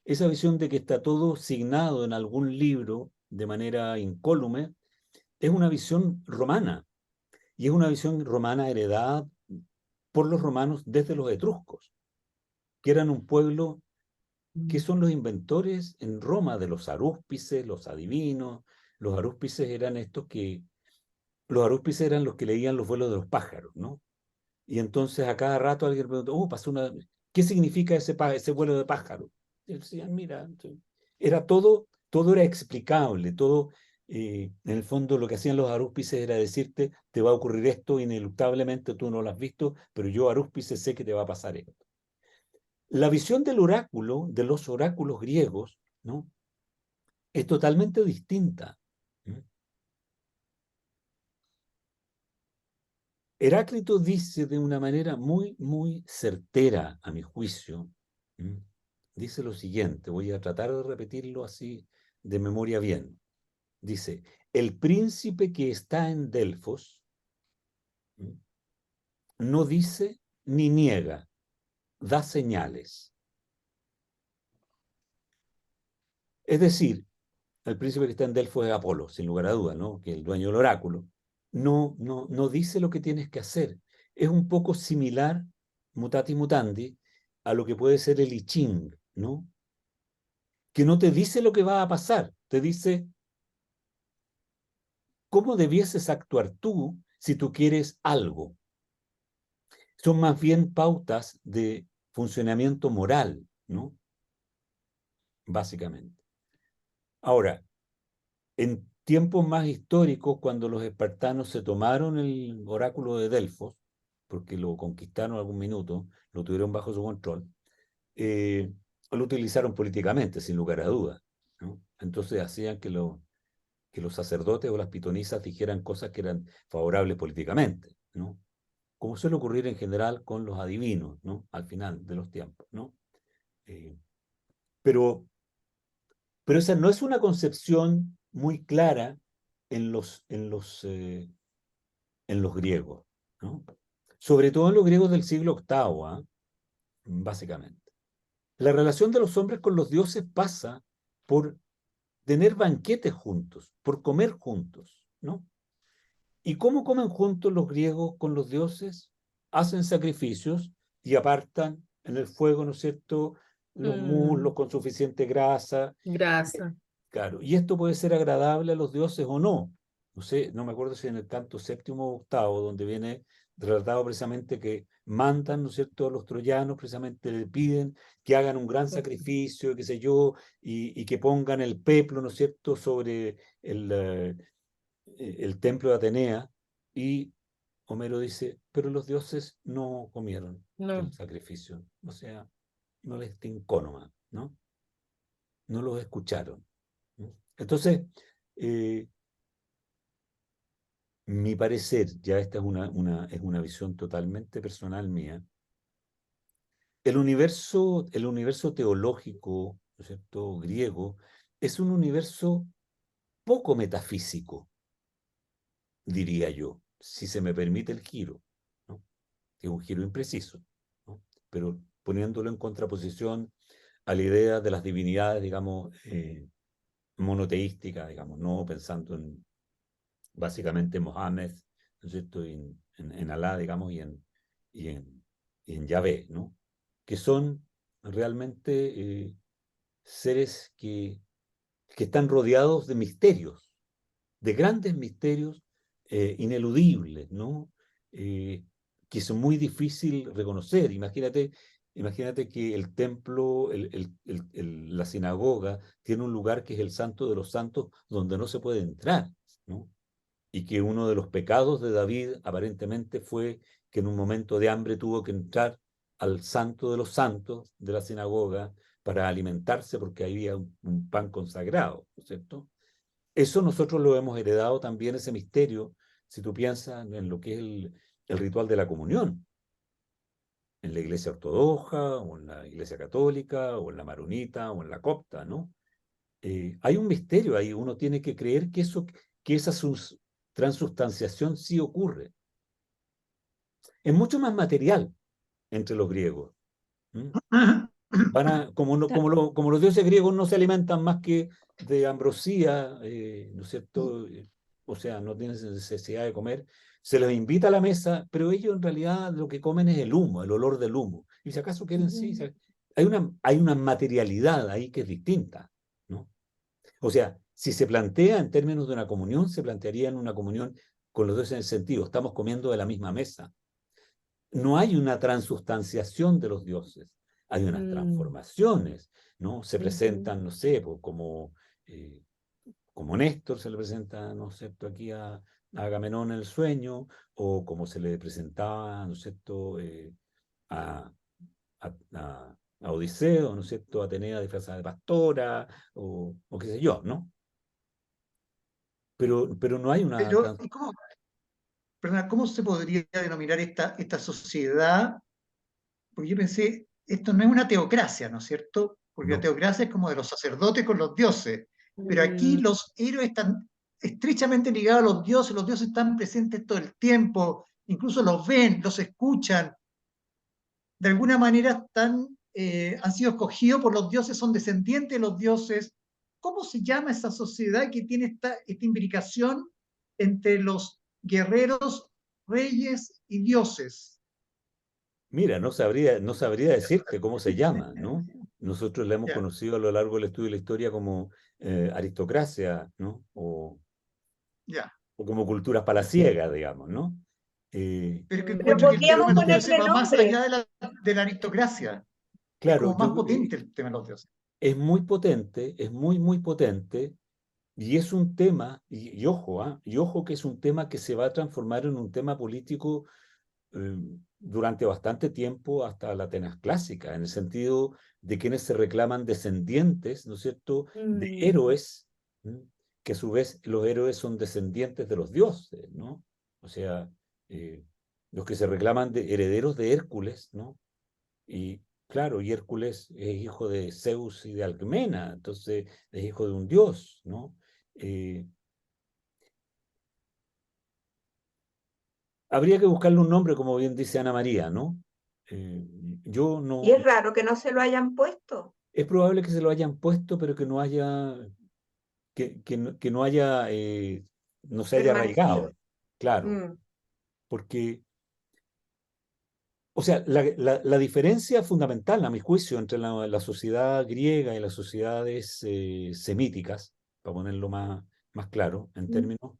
esa visión de que está todo signado en algún libro de manera incólume, es una visión romana. Y es una visión romana heredada por los romanos desde los etruscos, que eran un pueblo que son los inventores en Roma de los arúspices, los adivinos. Los arúspices eran los arúspices eran los que leían los vuelos de los pájaros, ¿no? Y entonces a cada rato alguien preguntó, pasó ¿qué significa ese vuelo de pájaro? Y decían, mira, era todo era explicable, todo, en el fondo lo que hacían los arúspices era decirte, te va a ocurrir esto, ineluctablemente tú no lo has visto, pero yo arúspice sé que te va a pasar esto. La visión del oráculo, de los oráculos griegos, ¿no?, es totalmente distinta. Heráclito dice de una manera muy, muy certera, a mi juicio, dice lo siguiente, voy a tratar de repetirlo así de memoria bien. Dice, el príncipe que está en Delfos no dice ni niega, da señales. Es decir, el príncipe que está en Delfos es Apolo, sin lugar a duda, ¿no?, que es el dueño del oráculo. No dice lo que tienes que hacer. Es un poco similar, mutati mutandi, a lo que puede ser el I Ching, ¿no? Que no te dice lo que va a pasar, te dice cómo debieses actuar tú si tú quieres algo. Son más bien pautas de funcionamiento moral, ¿no? Básicamente. Ahora, en tiempos más históricos, cuando los espartanos se tomaron el oráculo de Delfos, porque lo conquistaron algún minuto, lo tuvieron bajo su control, lo utilizaron políticamente, sin lugar a dudas, ¿no? Entonces hacían que los sacerdotes o las pitonisas dijeran cosas que eran favorables políticamente, ¿no? Como suele ocurrir en general con los adivinos, ¿no?, al final de los tiempos, ¿no? Pero esa no es una concepción muy clara en los griegos, ¿no? Sobre todo en los griegos del siglo VIII, básicamente. La relación de los hombres con los dioses pasa por tener banquetes juntos, por comer juntos, ¿no? ¿Y cómo comen juntos los griegos con los dioses? Hacen sacrificios y apartan en el fuego, ¿no es cierto?, los muslos con suficiente grasa. Grasa. Claro, y esto puede ser agradable a los dioses o no. No sé, no me acuerdo si en el canto séptimo o octavo, donde viene relatado precisamente que mandan, ¿no es cierto?, a los troyanos, precisamente le piden que hagan un gran sacrificio, qué sé yo, y que pongan el peplo, ¿no es cierto?, sobre el templo de Atenea, y Homero dice, pero los dioses no comieron No. el sacrificio. O sea, tincó nomás, ¿no? No los escucharon, ¿no? Entonces, mi parecer, ya esta es una visión totalmente personal mía, el universo teológico, ¿no es cierto?, griego, es un universo poco metafísico, diría yo, si se me permite el giro, ¿no? Que es un giro impreciso, ¿no? Pero poniéndolo en contraposición a la idea de las divinidades, digamos, monoteísticas, digamos, no pensando en básicamente Mohammed, ¿no es cierto?, en Alá, digamos, y en, y en Yahvé, ¿no? Que son realmente seres que están rodeados de misterios, de grandes misterios ineludibles, ¿no? Que son muy difícil reconocer. Imagínate que el templo, la sinagoga, tiene un lugar que es el Santo de los Santos, donde no se puede entrar, ¿no? Y que uno de los pecados de David aparentemente fue que en un momento de hambre tuvo que entrar al Santo de los Santos de la sinagoga para alimentarse porque había un pan consagrado, ¿no es cierto? Eso nosotros lo hemos heredado también, ese misterio, si tú piensas en lo que es el ritual de la comunión, en la iglesia ortodoxa, o en la iglesia católica, o en la maronita, o en la copta, ¿no? Hay un misterio ahí, uno tiene que creer que esa transustanciación sí ocurre. Es mucho más material entre los griegos. ¿Mm? Como los dioses griegos no se alimentan más que de ambrosía, ¿no es cierto? O sea, no tienen necesidad de comer. Se les invita a la mesa, pero ellos en realidad lo que comen es el humo, el olor del humo. Y si acaso quieren, sí, hay una materialidad ahí que es distinta, ¿no? O sea, si se plantea en términos de una comunión, se plantearía en una comunión con los dos en el sentido, estamos comiendo de la misma mesa. No hay una transustanciación de los dioses, hay unas transformaciones, ¿no? Se presentan, no sé, pues, como Néstor se le presenta, ¿no es cierto?, aquí a Agamenón en el sueño, o como se le presentaba, ¿no es cierto?, a, a Odiseo, ¿no es cierto?, Atenea disfrazada de pastora, o qué sé yo, ¿no? Pero no hay una... Pero, ¿y cómo, perdona, cómo se podría denominar esta sociedad? Porque yo pensé, esto no es una teocracia, ¿no es cierto? Porque la No, teocracia es como de los sacerdotes con los dioses, pero aquí los héroes están estrechamente ligados a los dioses están presentes todo el tiempo, incluso los ven, los escuchan, de alguna manera han sido escogidos por los dioses, son descendientes de los dioses. ¿Cómo se llama esa sociedad que tiene esta imbricación entre los guerreros, reyes y dioses? mira, no sabría decirte cómo se llama, ¿no? Nosotros la hemos Ya, conocido a lo largo del estudio de la historia como aristocracia, ¿no? ya. O como culturas palaciegas, digamos, ¿no? Pero es que Pero encuentro que el tema podríamos de los dioses ponerle va más nombre. allá de la aristocracia. Es Claro, como más potente el tema de los dioses. es muy potente, es muy, muy potente, y es un tema, y ojo, y ojo que es un tema que se va a transformar en un tema político eh, durante bastante tiempo hasta la Atenas clásica, en el sentido de quienes se reclaman descendientes, ¿no es cierto?, de héroes, ¿m? Que a su vez los héroes son descendientes de los dioses, ¿no? O sea, eh, los que se reclaman de herederos de Hércules, ¿no? Y claro, y Hércules es hijo de Zeus y de Alcmena, entonces es hijo de un dios, ¿no? Eh, Habría que buscarle un nombre, como bien dice Ana María, ¿no? Eh, yo Y no, es raro que no se lo hayan puesto. es probable que se lo hayan puesto, pero que no haya, que no haya, no se haya Permanecido. arraigado, claro, Mm. porque, o sea, la diferencia fundamental, a mi juicio, entre la sociedad griega y las sociedades semíticas, para ponerlo más claro, en términos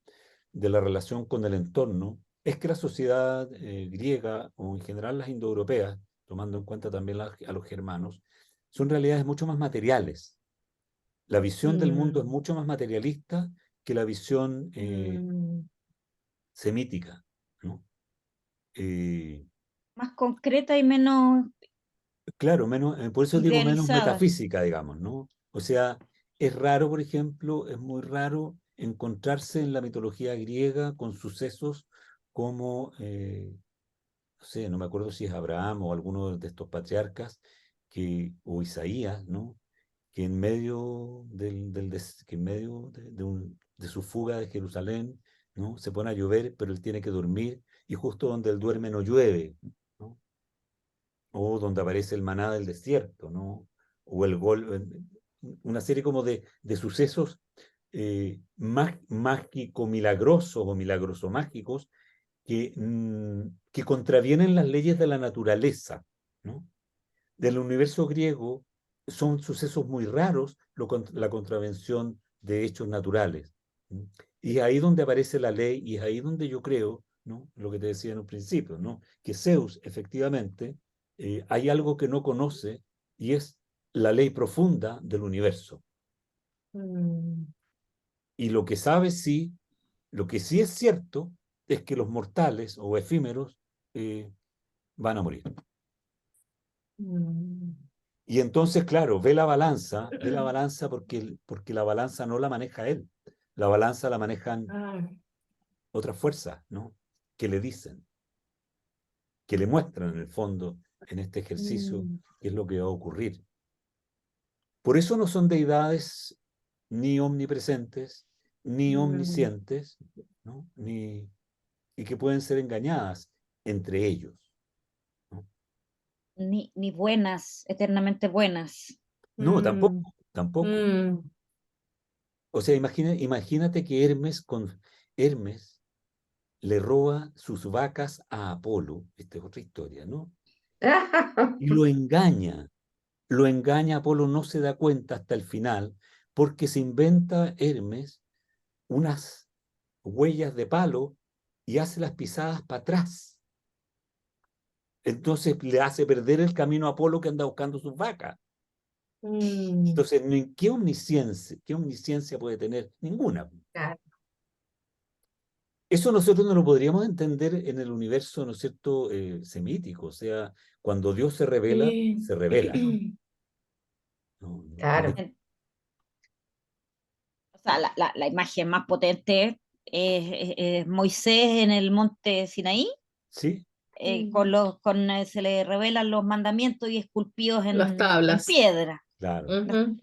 de la relación con el entorno, es que la sociedad griega, o en general las indoeuropeas, tomando en cuenta también a los germanos, son realidades mucho más materiales. La visión del mundo es mucho más materialista que la visión semítica, ¿no? Eh, Más concreta y menos Claro, por eso digo menos idealizada. metafísica, digamos, ¿no? O sea, es raro, por ejemplo, es muy raro encontrarse en la mitología griega con sucesos como, no sé, no me acuerdo si es Abraham o alguno de estos patriarcas, o Isaías, ¿no? Que en medio que en medio de su fuga de Jerusalén, ¿no? Se pone a llover, pero él tiene que dormir, y justo donde él duerme no llueve, ¿no? O donde aparece el maná del desierto, ¿no? O una serie como de sucesos mágico-milagrosos o milagroso-mágicos que contravienen las leyes de la naturaleza, ¿no? Del universo griego son sucesos muy raros la contravención de hechos naturales. ¿Mm? Y es ahí donde aparece la ley y es ahí donde yo creo, ¿no? Lo que te decía en un principio, ¿no? Que Zeus efectivamente hay algo que no conoce y es la ley profunda del universo. Mm, Y lo que sabe sí, lo que sí es cierto es que los mortales o efímeros van a morir. mm. Y entonces, claro, ve la balanza porque la balanza no la maneja él, la balanza la manejan Ah, otras fuerzas, ¿no? Que le dicen, que le muestran en el fondo, en este ejercicio, mm, qué es lo que va a ocurrir. Por eso no son deidades ni omnipresentes, ni mm. omniscientes, ¿no? Y que pueden ser engañadas entre ellos, ¿no? Ni buenas, eternamente buenas. No, Mm, tampoco, tampoco. mm. O sea, imagínate que Hermes le roba sus vacas a Apolo, esta es otra historia, ¿no? Y lo engaña, Apolo no se da cuenta hasta el final, porque se inventa Hermes unas huellas de palo y hace las pisadas para atrás. Entonces le hace perder el camino a Apolo que anda buscando sus vacas. Mm. Entonces, qué omnisciencia puede tener? Ninguna. Claro. Eso nosotros no lo podríamos entender en el universo, ¿no es cierto?, semítico. O sea, cuando Dios se revela, Sí. se revela. No, Claro. O sea, la imagen más potente es Moisés en el monte Sinaí, sí, Mm. se le revelan los mandamientos y esculpidos Las en tablas. piedra. claro, Ujú.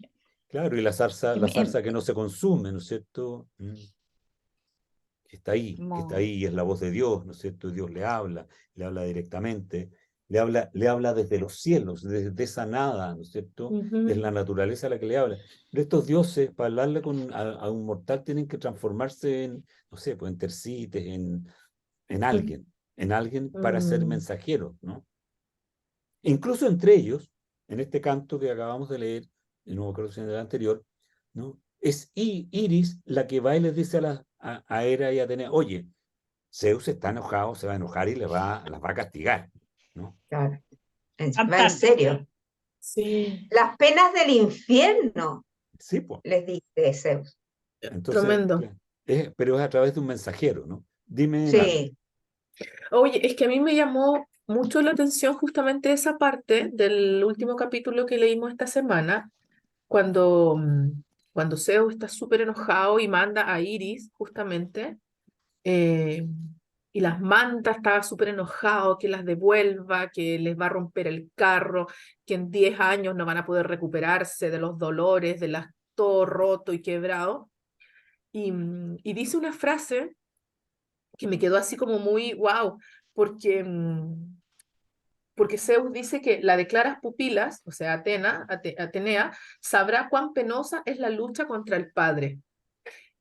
claro. Y la zarza que no se consume, ¿no es cierto? Que está Como ahí y es la voz de Dios, ¿no es cierto? Dios le habla directamente, le habla desde los cielos, desde esa nada, ¿no es cierto? Es Ujú. la naturaleza la que le habla. Pero estos dioses, para hablarle a un mortal, tienen que transformarse en, no sé, pues en tercites, en alguien para ser Mm. mensajeros, ¿no? Incluso entre ellos, en este canto que acabamos de leer, y no me acuerdo si en el anterior, ¿no? Es Iris la que va y les dice a Hera y a Atenea, oye, Zeus está enojado, se va a enojar y las va a castigar, ¿no? Claro. tan Va en tan. serio. Sí, Las penas del infierno, Sí, pues. les dice Zeus. Entonces, tremendo. pero es a través de un mensajero, ¿no? Dime, Nata. Sí. Oye, es que a mí me llamó mucho la atención justamente esa parte del último capítulo que leímos esta semana, cuando, cuando Zeus está súper enojado y manda a Iris, justamente, eh, y las manda, estaba súper enojado, que las devuelva, que les va a romper el carro, que en 10 años no van a poder recuperarse de los dolores, de las todo roto y quebrado. Y dice una frase que me quedó así como muy wow, porque, porque Zeus dice que la de claras pupilas, o sea, Atenea, sabrá cuán penosa es la lucha contra el padre.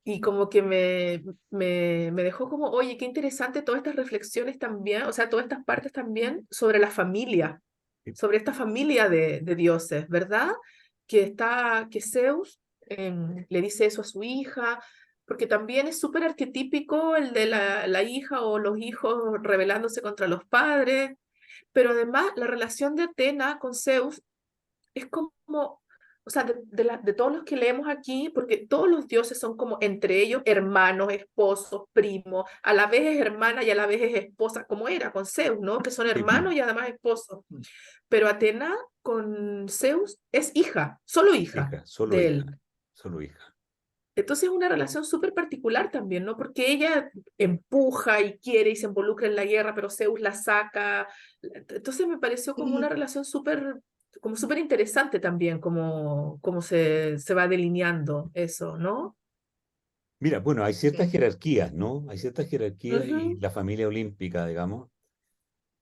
Y como que me dejó como, oye, qué interesante todas estas reflexiones también, o sea, todas estas partes también sobre la familia, sobre esta familia de dioses, ¿verdad? Que Zeus le dice eso a su hija, porque también es súper arquetípico el de la hija o los hijos rebelándose contra los padres, pero además la relación de Atena con Zeus es como o sea, de todos los que leemos aquí, porque todos los dioses son como entre ellos hermanos, esposos, primos, a la vez es hermana y a la vez es esposa, como era con Zeus, ¿no? Que son Sí, hermanos y además esposos. Pero Atena con Zeus es hija, solo hija solo de hija, él. solo hija. Entonces es una relación súper particular también, ¿no? Porque ella empuja y quiere y se involucra en la guerra, pero Zeus la saca. Entonces me pareció como una Sí, relación como súper interesante también, como se va delineando eso, ¿no? Mira, bueno, hay ciertas sí. jerarquías, ¿no? Hay ciertas jerarquías y Ujú. la familia olímpica, digamos,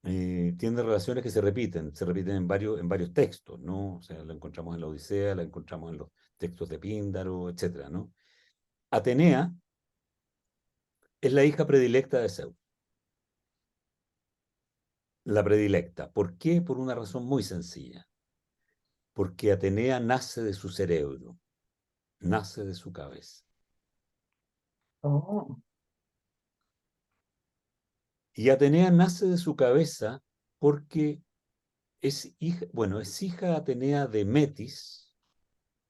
tiene relaciones que se repiten en varios textos, ¿no? O sea, la encontramos en la Odisea, la encontramos en los textos de Píndaro, etcétera, ¿no? Atenea es la hija predilecta de Zeus, la predilecta. ¿Por qué? Por una razón muy sencilla. Porque Atenea nace de su cerebro, nace de su cabeza. Oh, Y Atenea nace de su cabeza porque es hija, bueno, es hija Atenea de Metis,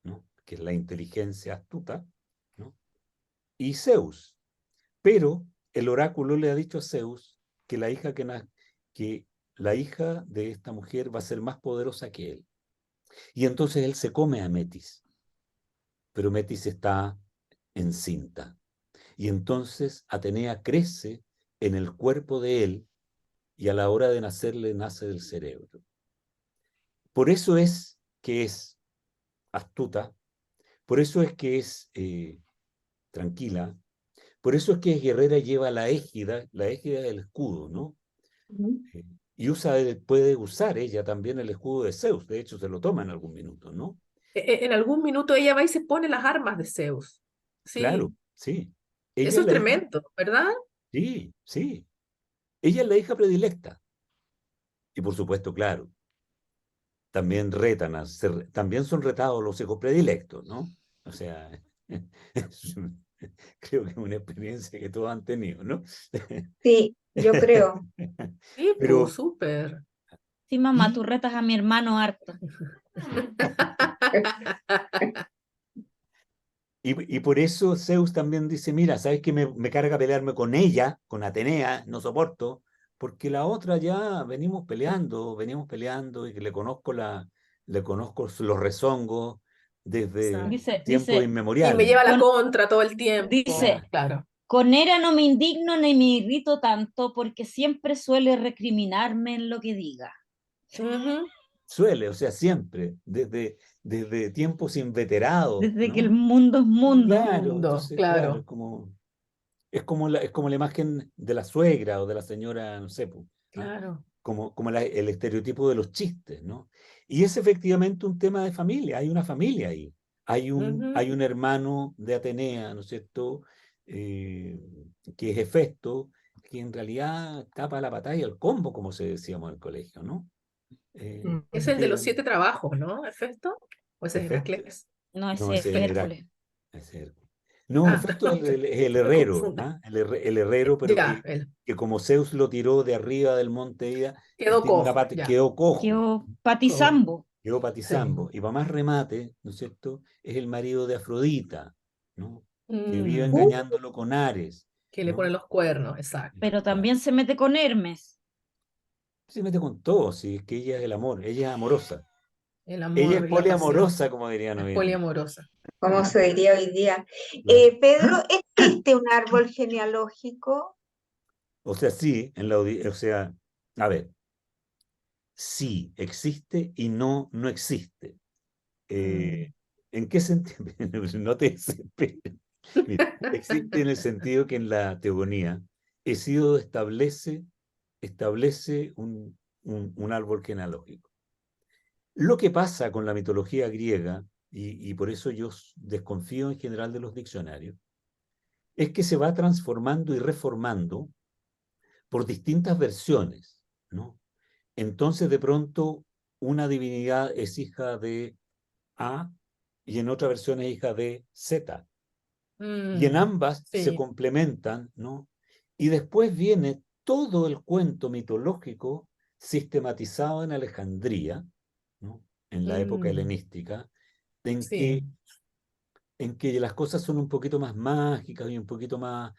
¿no? Que es la inteligencia astuta, ¿no? Y Zeus. Pero el oráculo le ha dicho a Zeus que que la hija de esta mujer va a ser más poderosa que él. Y entonces él se come a Metis, pero Metis está encinta. Y entonces Atenea crece en el cuerpo de él y a la hora de nacer le nace del cerebro. Por eso es que es astuta, por eso es que es tranquila, por eso es que es guerrera y lleva la égida del escudo, ¿no? ujú. Eh, y puede usar ella también el escudo de Zeus, de hecho se lo toma en algún minuto, ¿no? En algún minuto ella va y se pone las armas de Zeus. Claro, Sí, sí. Ella eso es es la hija, tremendo, ¿verdad? sí, sí. Ella es la hija predilecta. Y por supuesto, claro, también también son retados los hijos predilectos, ¿no? O sea, creo que es una experiencia que todos han tenido, ¿no? Sí, yo creo. Sí, pues, Pero, súper. Sí, mamá, tú y, retas a mi hermano harto. y por eso Zeus también dice, mira, ¿sabes qué? Me carga pelearme con ella, con Atenea, no soporto, porque la otra ya venimos peleando y que le conozco los rezongos desde Exacto. tiempos Dice, Y me inmemoriales. lleva la con, contra todo el tiempo, Claro. dice, claro. con Hera no me indigno ni me irrito tanto porque siempre suele recriminarme en lo que diga. Ujú. Suele, o sea, siempre, desde tiempos inveterados, Desde que el ¿no? mundo es mundo. Claro, Mundo, entonces, claro, claro, es como la imagen de la suegra o de la señora, no sé, ¿ah? claro. Como el estereotipo de los chistes, ¿no? Y es efectivamente un tema de familia, hay una familia ahí, hay Ujú. un hermano de Atenea, ¿no es cierto? Eh, que es Hefesto, que en realidad tapa la batalla al combo, como se decíamos en el colegio, ¿no? Eh, Es el de los pero 7 trabajos, ¿no? ¿Efesto? ¿O ese es Hefesto, Heracles? No, no, ese es ese era, Hércules. ese era. No, Ah, Hefesto es el me herrero, confunde. ¿ah? El herrero, pero Ya, él. que como Zeus lo tiró de arriba del monte Ida, él Quedó tiene una cojo, pata, ya. quedó cojo, Quedó Cojo. patizambo. quedó Sí. patizambo. Y para más remate, ¿no es cierto? Es el marido de Afrodita, ¿no? Que vive Mm, engañándolo con Ares, que le pone ¿no? los cuernos, exacto. Pero Claro. también se mete con Hermes. Se mete con todo, sí, es que ella es el amor, ella es amorosa. El Ella es amor y la pasión. poliamorosa, como dirían Es hoy en día. poliamorosa. ¿Cómo se diría hoy día? Claro. Pedro, ¿existe un árbol genealógico? O sea, sí, o sea, a ver, sí existe y no, no existe. Mm, ¿En qué sentido? No te desesperes. Mira, existe en el sentido que en la teogonía Hesíodo establece un árbol genealógico. Lo que pasa con la mitología griega, y por eso yo desconfío en general de los diccionarios, es que se va transformando y reformando por distintas versiones, ¿no? Entonces, de pronto, una divinidad es hija de A y en otra versión es hija de Z. Y en ambas se sí. complementan, ¿no? Y después viene todo el cuento mitológico sistematizado en Alejandría, ¿no? En la época Mm, helenística, en Sí. que las cosas son un poquito más mágicas y un poquito más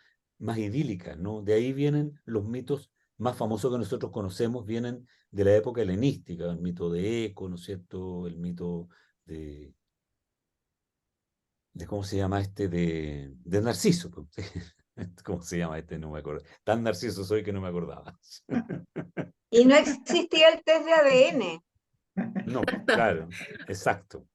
idílicas, ¿no? De ahí vienen los mitos más famosos que nosotros conocemos, vienen de la época helenística, el mito de Eco, ¿no es cierto? El mito de ¿cómo se llama este? De Narciso, pues. ¿Cómo se llama este? No me acuerdo. Tan narciso soy que no me acordaba. Y no existía el test de ADN. No, claro, exacto.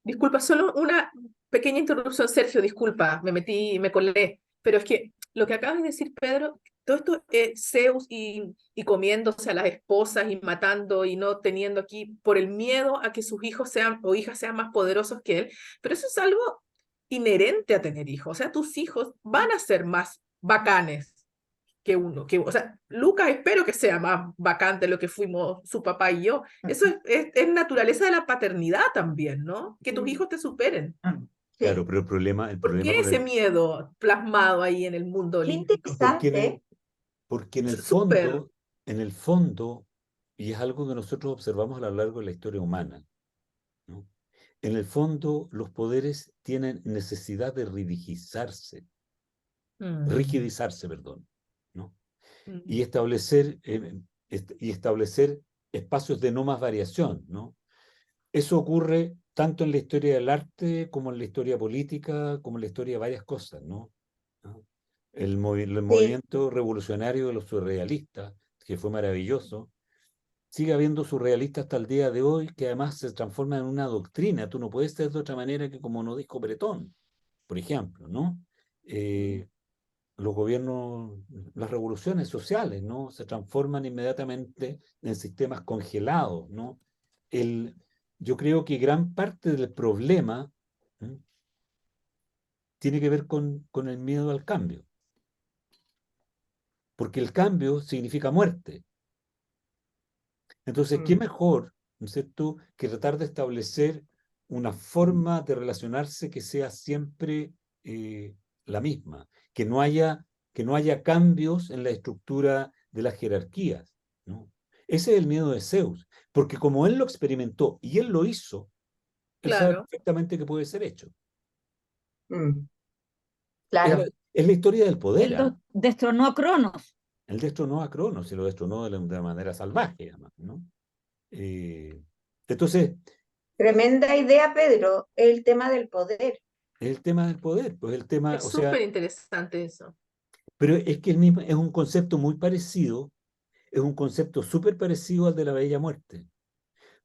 Disculpa, solo una pequeña interrupción, Sergio, disculpa, me metí, me colé, pero es que lo que acabas de decir, Pedro, todo esto, Zeus y comiéndose a las esposas y matando y no teniendo aquí por el miedo a que sus hijos sean o hijas sean más poderosos que él, pero eso es algo inherente a tener hijos, o sea, tus hijos van a ser más bacanes que uno, o sea, Lucas espero que sea más bacán de lo que fuimos su papá y yo. Eso es naturaleza de la paternidad también, ¿no? Que tus hijos te superen. Claro, Sí. pero el ¿Por problema qué con ese miedo plasmado ahí en el mundo Qué olímpico? interesante. porque Súper. en el fondo, y es algo que nosotros observamos a lo largo de la historia humana, ¿no? En el fondo, los poderes tienen necesidad de Mm, rigidizarse, perdón, ¿no? mm, Y establecer espacios de no más variación, ¿no? Eso ocurre tanto en la historia del arte como en la historia política, como en la historia de varias cosas, ¿no? ¿No? El Sí, movimiento revolucionario de los surrealistas, que fue maravilloso, sigue habiendo surrealistas hasta el día de hoy, que además se transforma en una doctrina. Tú no puedes ser de otra manera que como nos dijo Bretón, por ejemplo, ¿no? mm. Eh, los gobiernos, las revoluciones sociales, ¿no? Se transforman inmediatamente en sistemas congelados, ¿no? El, yo creo que gran parte del problema, ¿m?, tiene que ver con el miedo al cambio, porque el cambio significa muerte. Entonces, ¿qué Mm. mejor, ¿no es cierto?, que tratar de establecer una forma de relacionarse que sea siempre la misma, que no haya cambios en la estructura de las jerarquías, ¿no? Ese es el miedo de Zeus, porque como él lo experimentó y él lo hizo, él sabe Claro, perfectamente que puede ser hecho. Mm. Es la, Claro. es la historia del poder, Él ¿ah? destronó a Cronos. Él destronó a Cronos y lo destronó de manera salvaje, además, ¿no? Eh, entonces, Tremenda idea, Pedro, el tema del poder. es el tema del poder, pues el tema, es o sea, súper interesante eso. pero es que el mismo, es un concepto muy parecido, es un concepto súper parecido al de la Bella Muerte,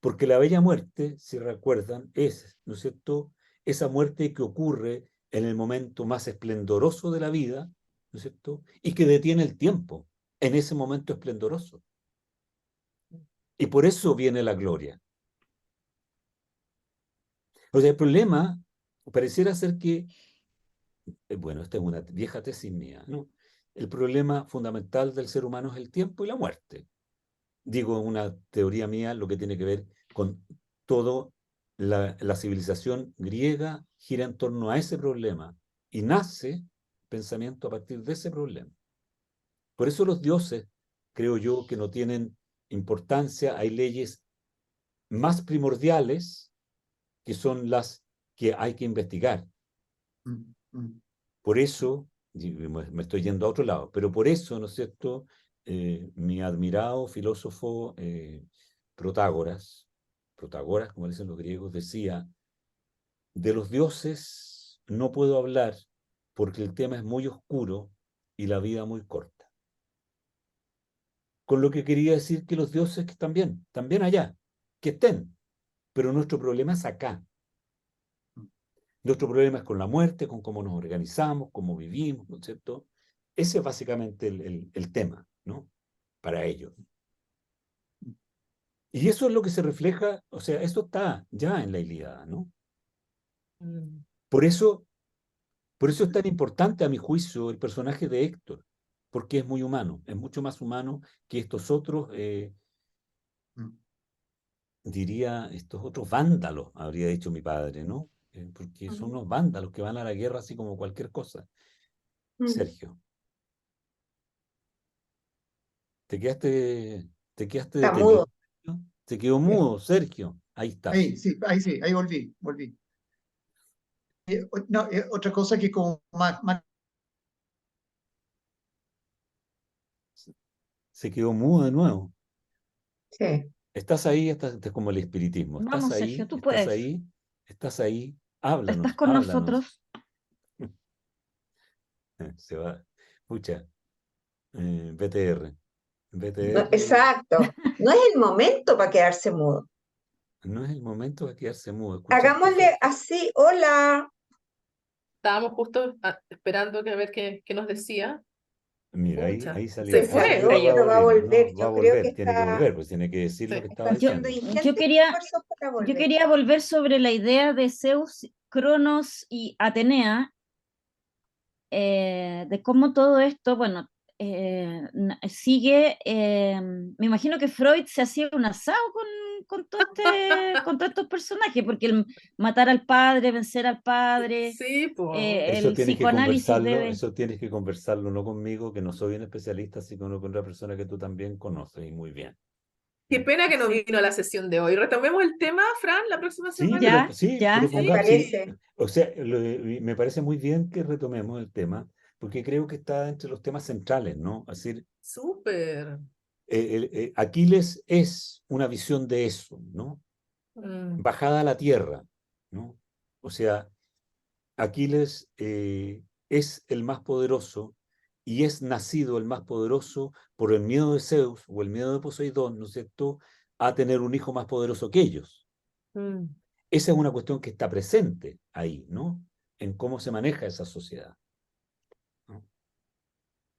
porque la Bella Muerte, si recuerdan, es, ¿no es cierto?, esa muerte que ocurre en el momento más esplendoroso de la vida, ¿no es cierto?, y que detiene el tiempo en ese momento esplendoroso. Y por eso viene la gloria. O sea, el problema pareciera ser que, bueno, esta es una vieja tesis mía, ¿no? El problema fundamental del ser humano es el tiempo y la muerte. Digo, una teoría mía, lo que tiene que ver con todo, la civilización griega gira en torno a ese problema y nace pensamiento a partir de ese problema. Por eso los dioses, creo yo, que no tienen importancia, hay leyes más primordiales que son las que hay que investigar. Mm, mm. Por eso, y me estoy yendo a otro lado, pero por eso, ¿no es cierto?, mi admirado filósofo Protágoras, como dicen los griegos, decía, de los dioses no puedo hablar porque el tema es muy oscuro y la vida muy corta. Con lo que quería decir que los dioses que están bien allá, que estén, pero nuestro problema es acá. Nuestro problema es con la muerte, con cómo nos organizamos, cómo vivimos, ¿no es cierto? Ese es básicamente el tema, ¿no? Para ellos. Y eso es lo que se refleja, o sea, eso está ya en la Ilíada, ¿no? Mm. Por eso, por eso es tan importante, a mi juicio, el personaje de Héctor, porque es muy humano, es mucho más humano que estos otros, Mm. diría, estos otros vándalos, habría dicho mi padre, ¿no? Porque son unos vándalos que van a la guerra así como cualquier cosa. Mm. Sergio, te quedaste Está detenido, mudo. ¿no? Te quedó mudo, Sergio. Ahí estás. Ahí volví. No, otra cosa que como más Se quedó mudo de nuevo. Sí. Estás ahí, es como el espiritismo. Vamos, Sergio, tú Estás puedes. ahí, estás ahí. Estás Háblanos, con háblanos. nosotros. Se va. Pucha, BTR. No, BTR exacto. No es el momento para quedarse mudo. no es el momento de quedarse mudo. ¿Escuchaste, Hagámosle Sergio? así, hola. Estábamos justo esperando a ver qué nos decía. Mira, Pucha, ahí se salió, fue, Salió, ahora va a pero va a volver, volver. ¿no? Va a Yo creo que volver, tiene que volver, pues tiene que decir lo Sí. que está estaba haciendo diciendo. ingentes quería- esfuerzos para Yo volver. quería volver sobre la idea de Zeus, Cronos y Atenea, de cómo todo esto, bueno, sigue, me imagino que Freud se hacía un asado con todos estos personajes, porque el matar al padre, vencer al padre, Sí, pues. Eso el tienes que psicoanálisis conversarlo, debe... eso tienes que conversarlo no conmigo, que no soy un especialista, sino con otra persona que tú también conoces y muy bien. Qué pena que no Sí. vino a la sesión de hoy. Retomemos el tema, Fran, la próxima Sí, semana. pero sí, Ya, Me propongamos, sí. parece. O sea, me parece muy bien que retomemos el tema, porque creo que está entre los temas centrales, ¿no? Es decir, Súper. Aquiles es una visión de eso, ¿no? Mm, Bajada a la tierra, ¿no? O sea, Aquiles es el más poderoso y es nacido el más poderoso por el miedo de Zeus o el miedo de Poseidón, ¿no es cierto?, a tener un hijo más poderoso que ellos. mm. Esa es una cuestión que está presente ahí, ¿no? En cómo se maneja esa sociedad, ¿no?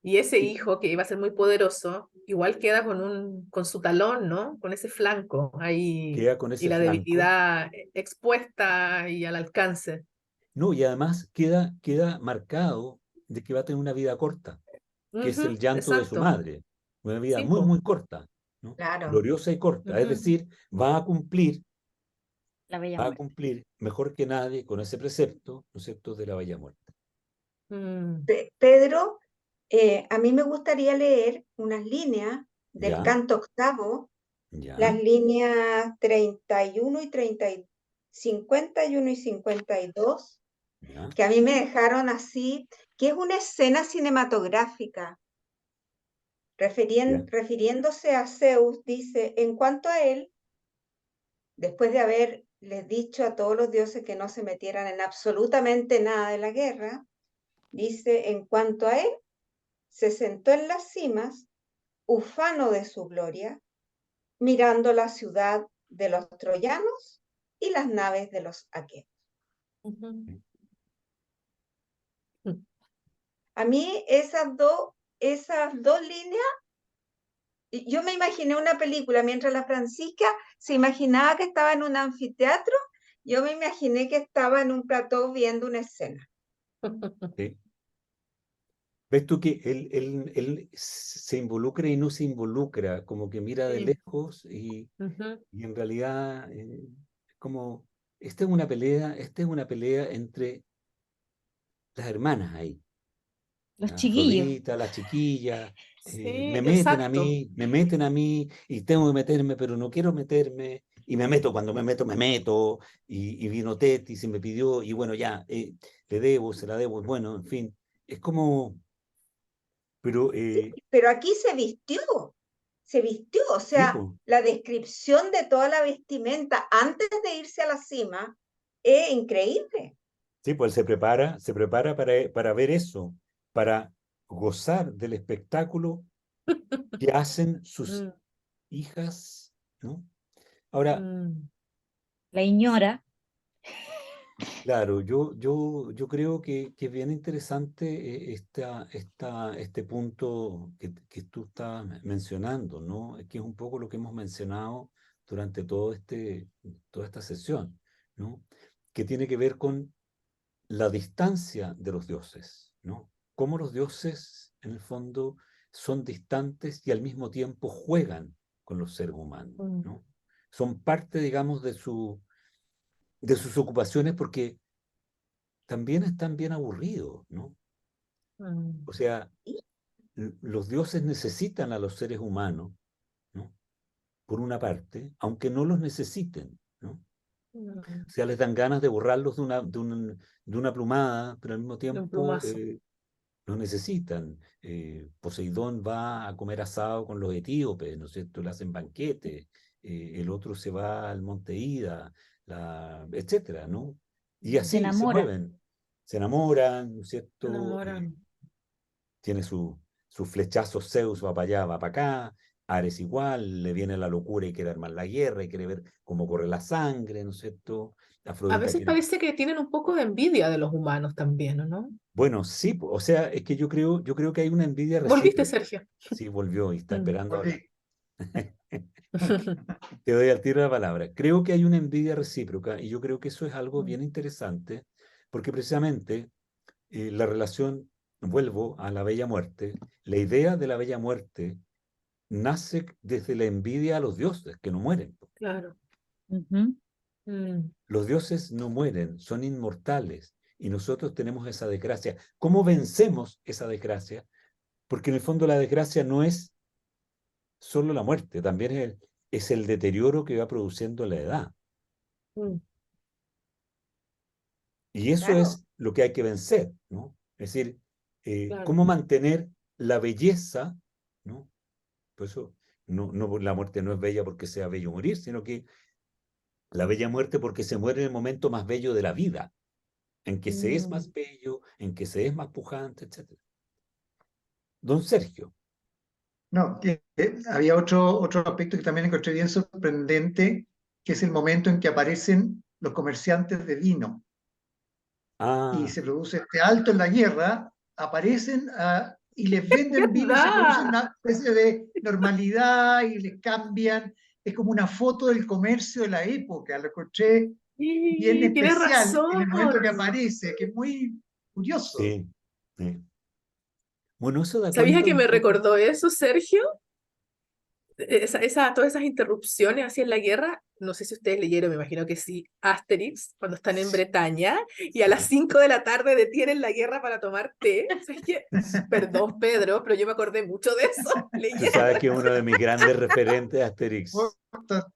Y ese Y hijo que iba a ser muy poderoso, igual queda con su talón, ¿no? Con ese flanco ahí queda con y ese la flanco, debilidad expuesta y al alcance. ¿no? Y además queda marcado de que va a tener una vida corta, que es el Ujú, llanto de su exacto. madre, una vida Sí, muy, po. muy corta, ¿no? Claro. Gloriosa y corta, es Ujú. decir, la bella va a muerte. cumplir mejor que nadie con ese precepto, ¿no es cierto?, de la bella muerte. Mm, Pedro, a mí me gustaría leer unas líneas del ¿Ya? canto octavo, las ¿Ya? líneas 31 y 30, 51 y 52, ¿Ya? que a mí me dejaron así, que es una escena cinematográfica. ¿Ya? Refiriéndose a Zeus, dice, en cuanto a él, después de haberles dicho a todos los dioses que no se metieran en absolutamente nada de la guerra, dice, en cuanto a él, se sentó en las cimas, ufano de su gloria, mirando la ciudad de los troyanos y las naves de los aqueos. ujú. A mí esas dos líneas, yo me imaginé una película, mientras la Francisca se imaginaba que estaba en un anfiteatro, yo me imaginé que estaba en un plató viendo una escena. ¿Sí? ¿Ves tú que él se involucra y no se involucra, como que mira de Sí. lejos Ujú. y en realidad es como, esta es una pelea entre las hermanas ahí, Los chiquillos. Afrodita, las chiquillas, Sí, exacto. me meten a mí y tengo que meterme, pero no quiero meterme y me meto, cuando me meto y vino Tetis y me pidió y bueno, ya, le debo, se la debo, bueno, en fin, es como, pero Pero aquí se vistió, o sí, sea, pues, la descripción de toda la vestimenta antes de irse a la cima es increíble. sí, pues él se prepara para ver eso, para gozar del espectáculo que hacen sus Mm, hijas, ¿no? Ahora, mm, La ignora. claro, yo creo que es bien interesante este punto que tú estás mencionando, ¿no? Que es un poco lo que hemos mencionado durante toda esta sesión, ¿no? Que tiene que ver con la distancia de los dioses, ¿no? Cómo los dioses, en el fondo, son distantes y al mismo tiempo juegan con los seres humanos, mm, ¿no? Son parte, digamos, de sus ocupaciones porque también están bien aburridos, ¿no? mm, O sea, los dioses necesitan a los seres humanos, ¿no? Por una parte, aunque no los necesiten, ¿no? Mm, O sea, les dan ganas de borrarlos de una plumada, pero al mismo de un tiempo plumazo. lo necesitan. Poseidón va a comer asado con los etíopes, ¿no es cierto? Le hacen banquete, el otro se va al monte Ida, etcétera, ¿no? Y Se así se enamora. mueven, se enamoran, ¿no es Se cierto? enamoran. Tiene sus flechazos, Zeus va para allá, va para acá, Ares igual, le viene la locura y quiere armar la guerra y quiere ver cómo corre la sangre, ¿no es cierto? A Afrodita veces quiere... parece que tienen un poco de envidia de los humanos también, ¿o no? Bueno, sí, o sea, es que yo creo que hay una envidia ¿Volviste, recíproca. Sergio? Sí, volvió y está Mm. esperando hablar. Porque Te doy al tiro la palabra. Creo que hay una envidia recíproca y yo creo que eso es algo Mm, bien interesante porque precisamente la relación, vuelvo a la bella muerte, la idea de la bella muerte nace desde la envidia a los dioses, que no mueren. claro. Ujú. Mm, Los dioses no mueren, son inmortales y nosotros tenemos esa desgracia. ¿Cómo vencemos esa desgracia? Porque en el fondo la desgracia no es solo la muerte, también es el deterioro que va produciendo la edad. mm, Y eso Claro, es lo que hay que vencer, ¿no? Es decir, claro. cómo mantener la belleza, ¿no? Por eso la muerte no es bella porque sea bello morir, sino que la bella muerte porque se muere en el momento más bello de la vida, en que se es Mm, más bello, en que se es más pujante, etc. Don Sergio. no, había otro aspecto que también encontré bien sorprendente, que es el momento en que aparecen los comerciantes de vino y Ah, se produce este alto en la guerra, aparecen y les venden vino y se produce ¿verdad? una especie de normalidad y les cambian. Es como una foto del comercio de la época, lo encontré bien Sí, tienes especial en el momento que razón. aparece, que es muy curioso. sí, sí. Bueno, eso da ¿Sabías a cuenta qué un me poco. recordó eso, Sergio? Todas esas interrupciones así en la guerra, no sé si ustedes leyeron, me imagino que sí, Asterix, cuando están en Bretaña y a las Sí, 5 de la tarde detienen la guerra para tomar té. ¿Sabes qué? Perdón, Pedro, pero yo me acordé mucho de eso tú leyendo sabes que esto. uno de mis grandes referentes es Asterix. No,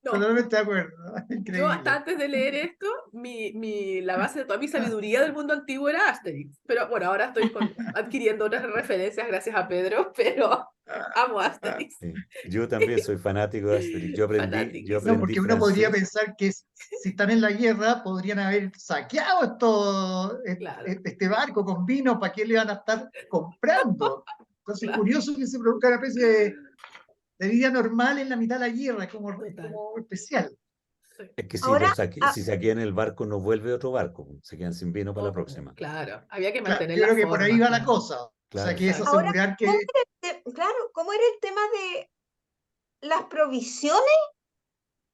Totalmente de acuerdo, yo hasta increíble. antes de leer esto, la base de toda mi sabiduría del mundo antiguo era Asterix. Pero bueno, ahora estoy adquiriendo otras referencias gracias a Pedro, pero amo Asterix. Sí. Yo también soy fanático de Asterix. Yo No, Fanatiquísimo. aprendí porque uno podría francés. pensar que si están en la guerra podrían haber saqueado Claro, este barco con vino, ¿para qué le van a estar comprando? Entonces es claro. curioso que se produzca una especie de vida normal en la mitad de la guerra, es Total. como especial. Sí. Es que ahora, ah, si saquean el barco, no vuelve otro barco. Se quedan sin vino para la Oh, próxima. claro, había que Claro, mantener yo las creo que por ahí formas, va la claro. cosa. O sea, Claro. que es Exacto. ahora, asegurar ¿cómo que era claro, cómo era el tema de las provisiones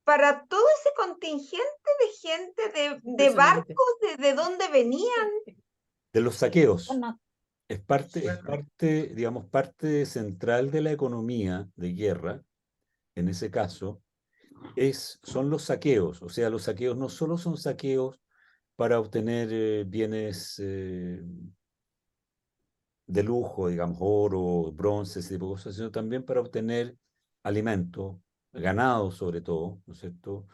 para todo ese contingente de gente, de Impresionante. barcos, de dónde venían? De los Sí. saqueos. Bueno, bueno, Digamos, parte central de la economía de guerra, en ese caso, son los saqueos. O sea, los saqueos no solo son saqueos para obtener bienes de lujo, digamos, oro, bronce, ese tipo de cosas, sino también para obtener alimento, ganado sobre todo, ¿no es cierto?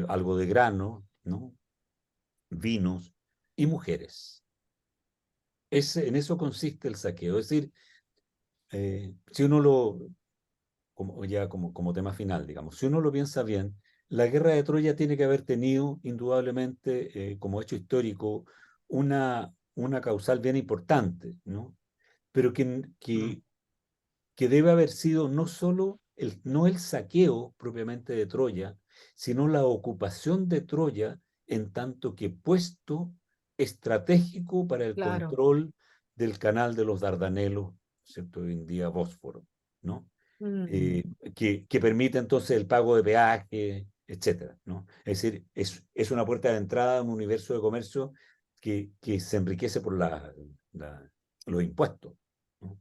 Algo de grano, ¿no? Vinos y mujeres. En eso consiste el saqueo. Es decir, si uno como tema final, digamos, si uno lo piensa bien, la guerra de Troya tiene que haber tenido indudablemente como hecho histórico una causal bien importante, ¿no? Pero que debe haber sido no solo no el saqueo propiamente de Troya, sino la ocupación de Troya en tanto que puesto estratégico para el Claro. control del canal de los Dardanelos, ¿cierto? Hoy en día Bósforo, ¿no? Mm, Eh, que permite entonces el pago de peaje, etcétera, ¿no? Es decir, es una puerta de entrada a un universo de comercio que se enriquece por los impuestos, ¿no?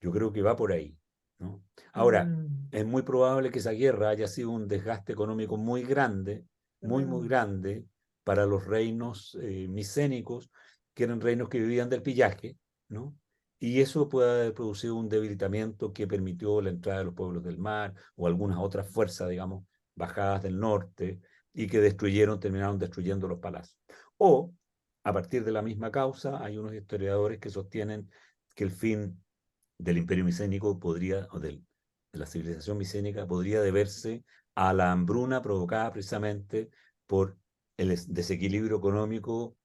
Yo creo que va por ahí, ¿no? Ahora, mm, es muy probable que esa guerra haya sido un desgaste económico muy grande, muy mm. grande para los reinos micénicos, que eran reinos que vivían del pillaje, ¿no? Y eso puede haber producido un debilitamiento que permitió la entrada de los pueblos del mar o algunas otras fuerzas, digamos, bajadas del norte, y que terminaron destruyendo los palacios. O, a partir de la misma causa, hay unos historiadores que sostienen que el fin del imperio micénico de la civilización micénica podría deberse a la hambruna provocada precisamente por el desequilibrio económico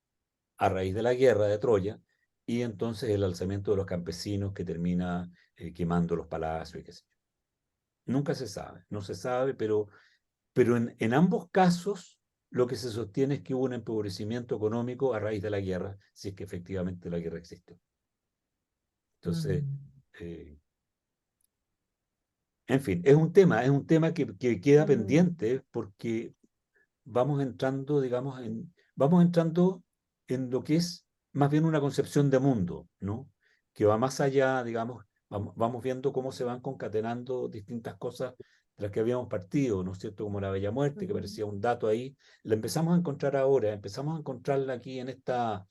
a raíz de la guerra de Troya, y entonces el alzamiento de los campesinos que termina quemando los palacios y qué sé yo. Nunca se sabe, no se sabe, pero en ambos casos lo que se sostiene es que hubo un empobrecimiento económico a raíz de la guerra, si es que efectivamente la guerra existe. Entonces, en fin, es un tema que queda pendiente porque vamos entrando, digamos, vamos entrando en lo que es más bien una concepción de mundo, ¿no? Que va más allá, digamos, vamos viendo cómo se van concatenando distintas cosas de las que habíamos partido, ¿no es cierto? Como la Bella Muerte, que parecía un dato ahí, la empezamos a encontrar ahora, empezamos a encontrarla aquí en esta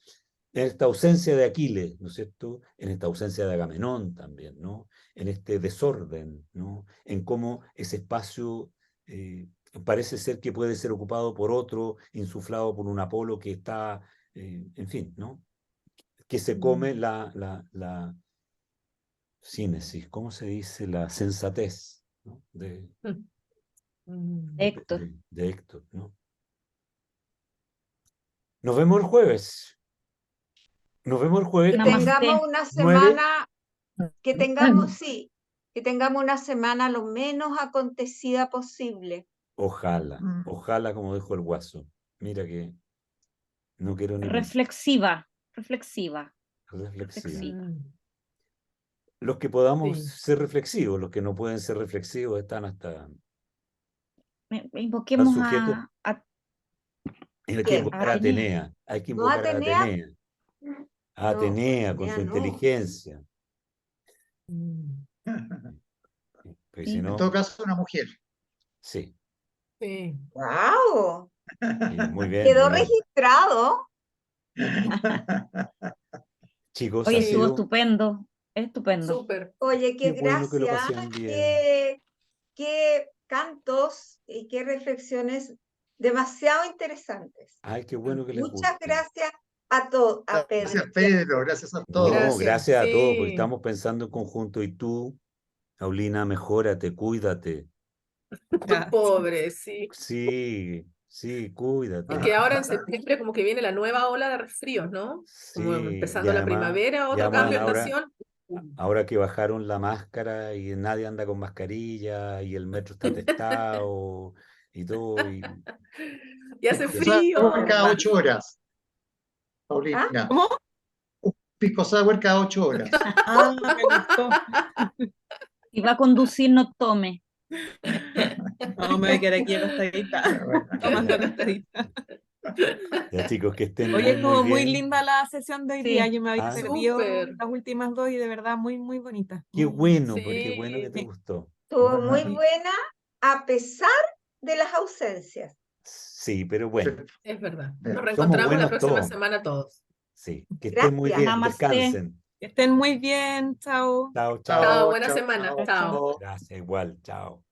ausencia de Aquiles, ¿no es cierto? En esta ausencia de Agamenón también, ¿no? En este desorden, ¿no? En cómo ese espacio parece ser que puede ser ocupado por otro, insuflado por un Apolo que está, en fin, ¿no? Que se come la sínesis, ¿cómo se dice? La sensatez, ¿no? Héctor. De Héctor, ¿no? Nos vemos el jueves. Nos vemos el jueves. Que Namaste. tengamos una 9. semana, que tengamos una semana lo menos acontecida posible. Ojalá, ojalá, como dijo el Guaso. Mira que no quiero ni Reflexiva. reflexiva. Reflexiva. Los que podamos Sí. ser reflexivos, los que no pueden ser reflexivos están hasta Invoquemos sujetos. a Hay que ¿Quién? invocar a Atenea, hay que ¿No invocar a Atenea? Atenea, a Atenea con Atenea su no. inteligencia. Porque si En no, todo caso, una mujer. sí, Sí. ¡Wow! sí, muy bien, Quedó muy bien. registrado. Chicos, Oye, ha estuvo sido estupendo. Estupendo. Súper. Oye, qué qué bueno que lo gracia, pasen bien. qué cantos y qué reflexiones demasiado interesantes. Ay, qué bueno que les Muchas guste. gracias a todos, a Gracias, Pedro. Pedro. Gracias a No, todos. Gracias, gracias a todos, porque sí. estamos pensando en conjunto. Y tú, Paulina, mejórate, cuídate. Gracias. Pobre, sí. Sí, sí, cuídate. Es que ahora en septiembre como que viene la nueva ola de resfríos, ¿no? Como Sí, empezando la primavera, otro además cambio de estación. ahora que bajaron la máscara y nadie anda con mascarilla y el metro está atestado y todo. Y hace Pisco sour cada frío. 8 horas, Paulina. ¿Cómo? Pisco sour cada 8 horas. Ah, me gustó. Si va a conducir, no tome. No, me voy a quedar aquí acostadita, tomando acostadita. Ya, chicos, que estén Oye, muy, estuvo muy bien. linda la sesión de hoy Sí. día. Yo me había Ah, perdido súper. las últimas dos y de verdad muy, muy bonita. Qué Muy bueno, Sí. porque bueno que te Sí. gustó. Estuvo muy Sí. buena a pesar de las ausencias. Sí, pero bueno, Es verdad. Somos Nos reencontramos la buenos próxima todos. semana todos. Sí, que estén muy Gracias. bien, Namaste. descansen. Que estén muy bien. Chao. Chao, Chao, chao. buena semana. Chao, Chao. chao. Gracias, igual, chao.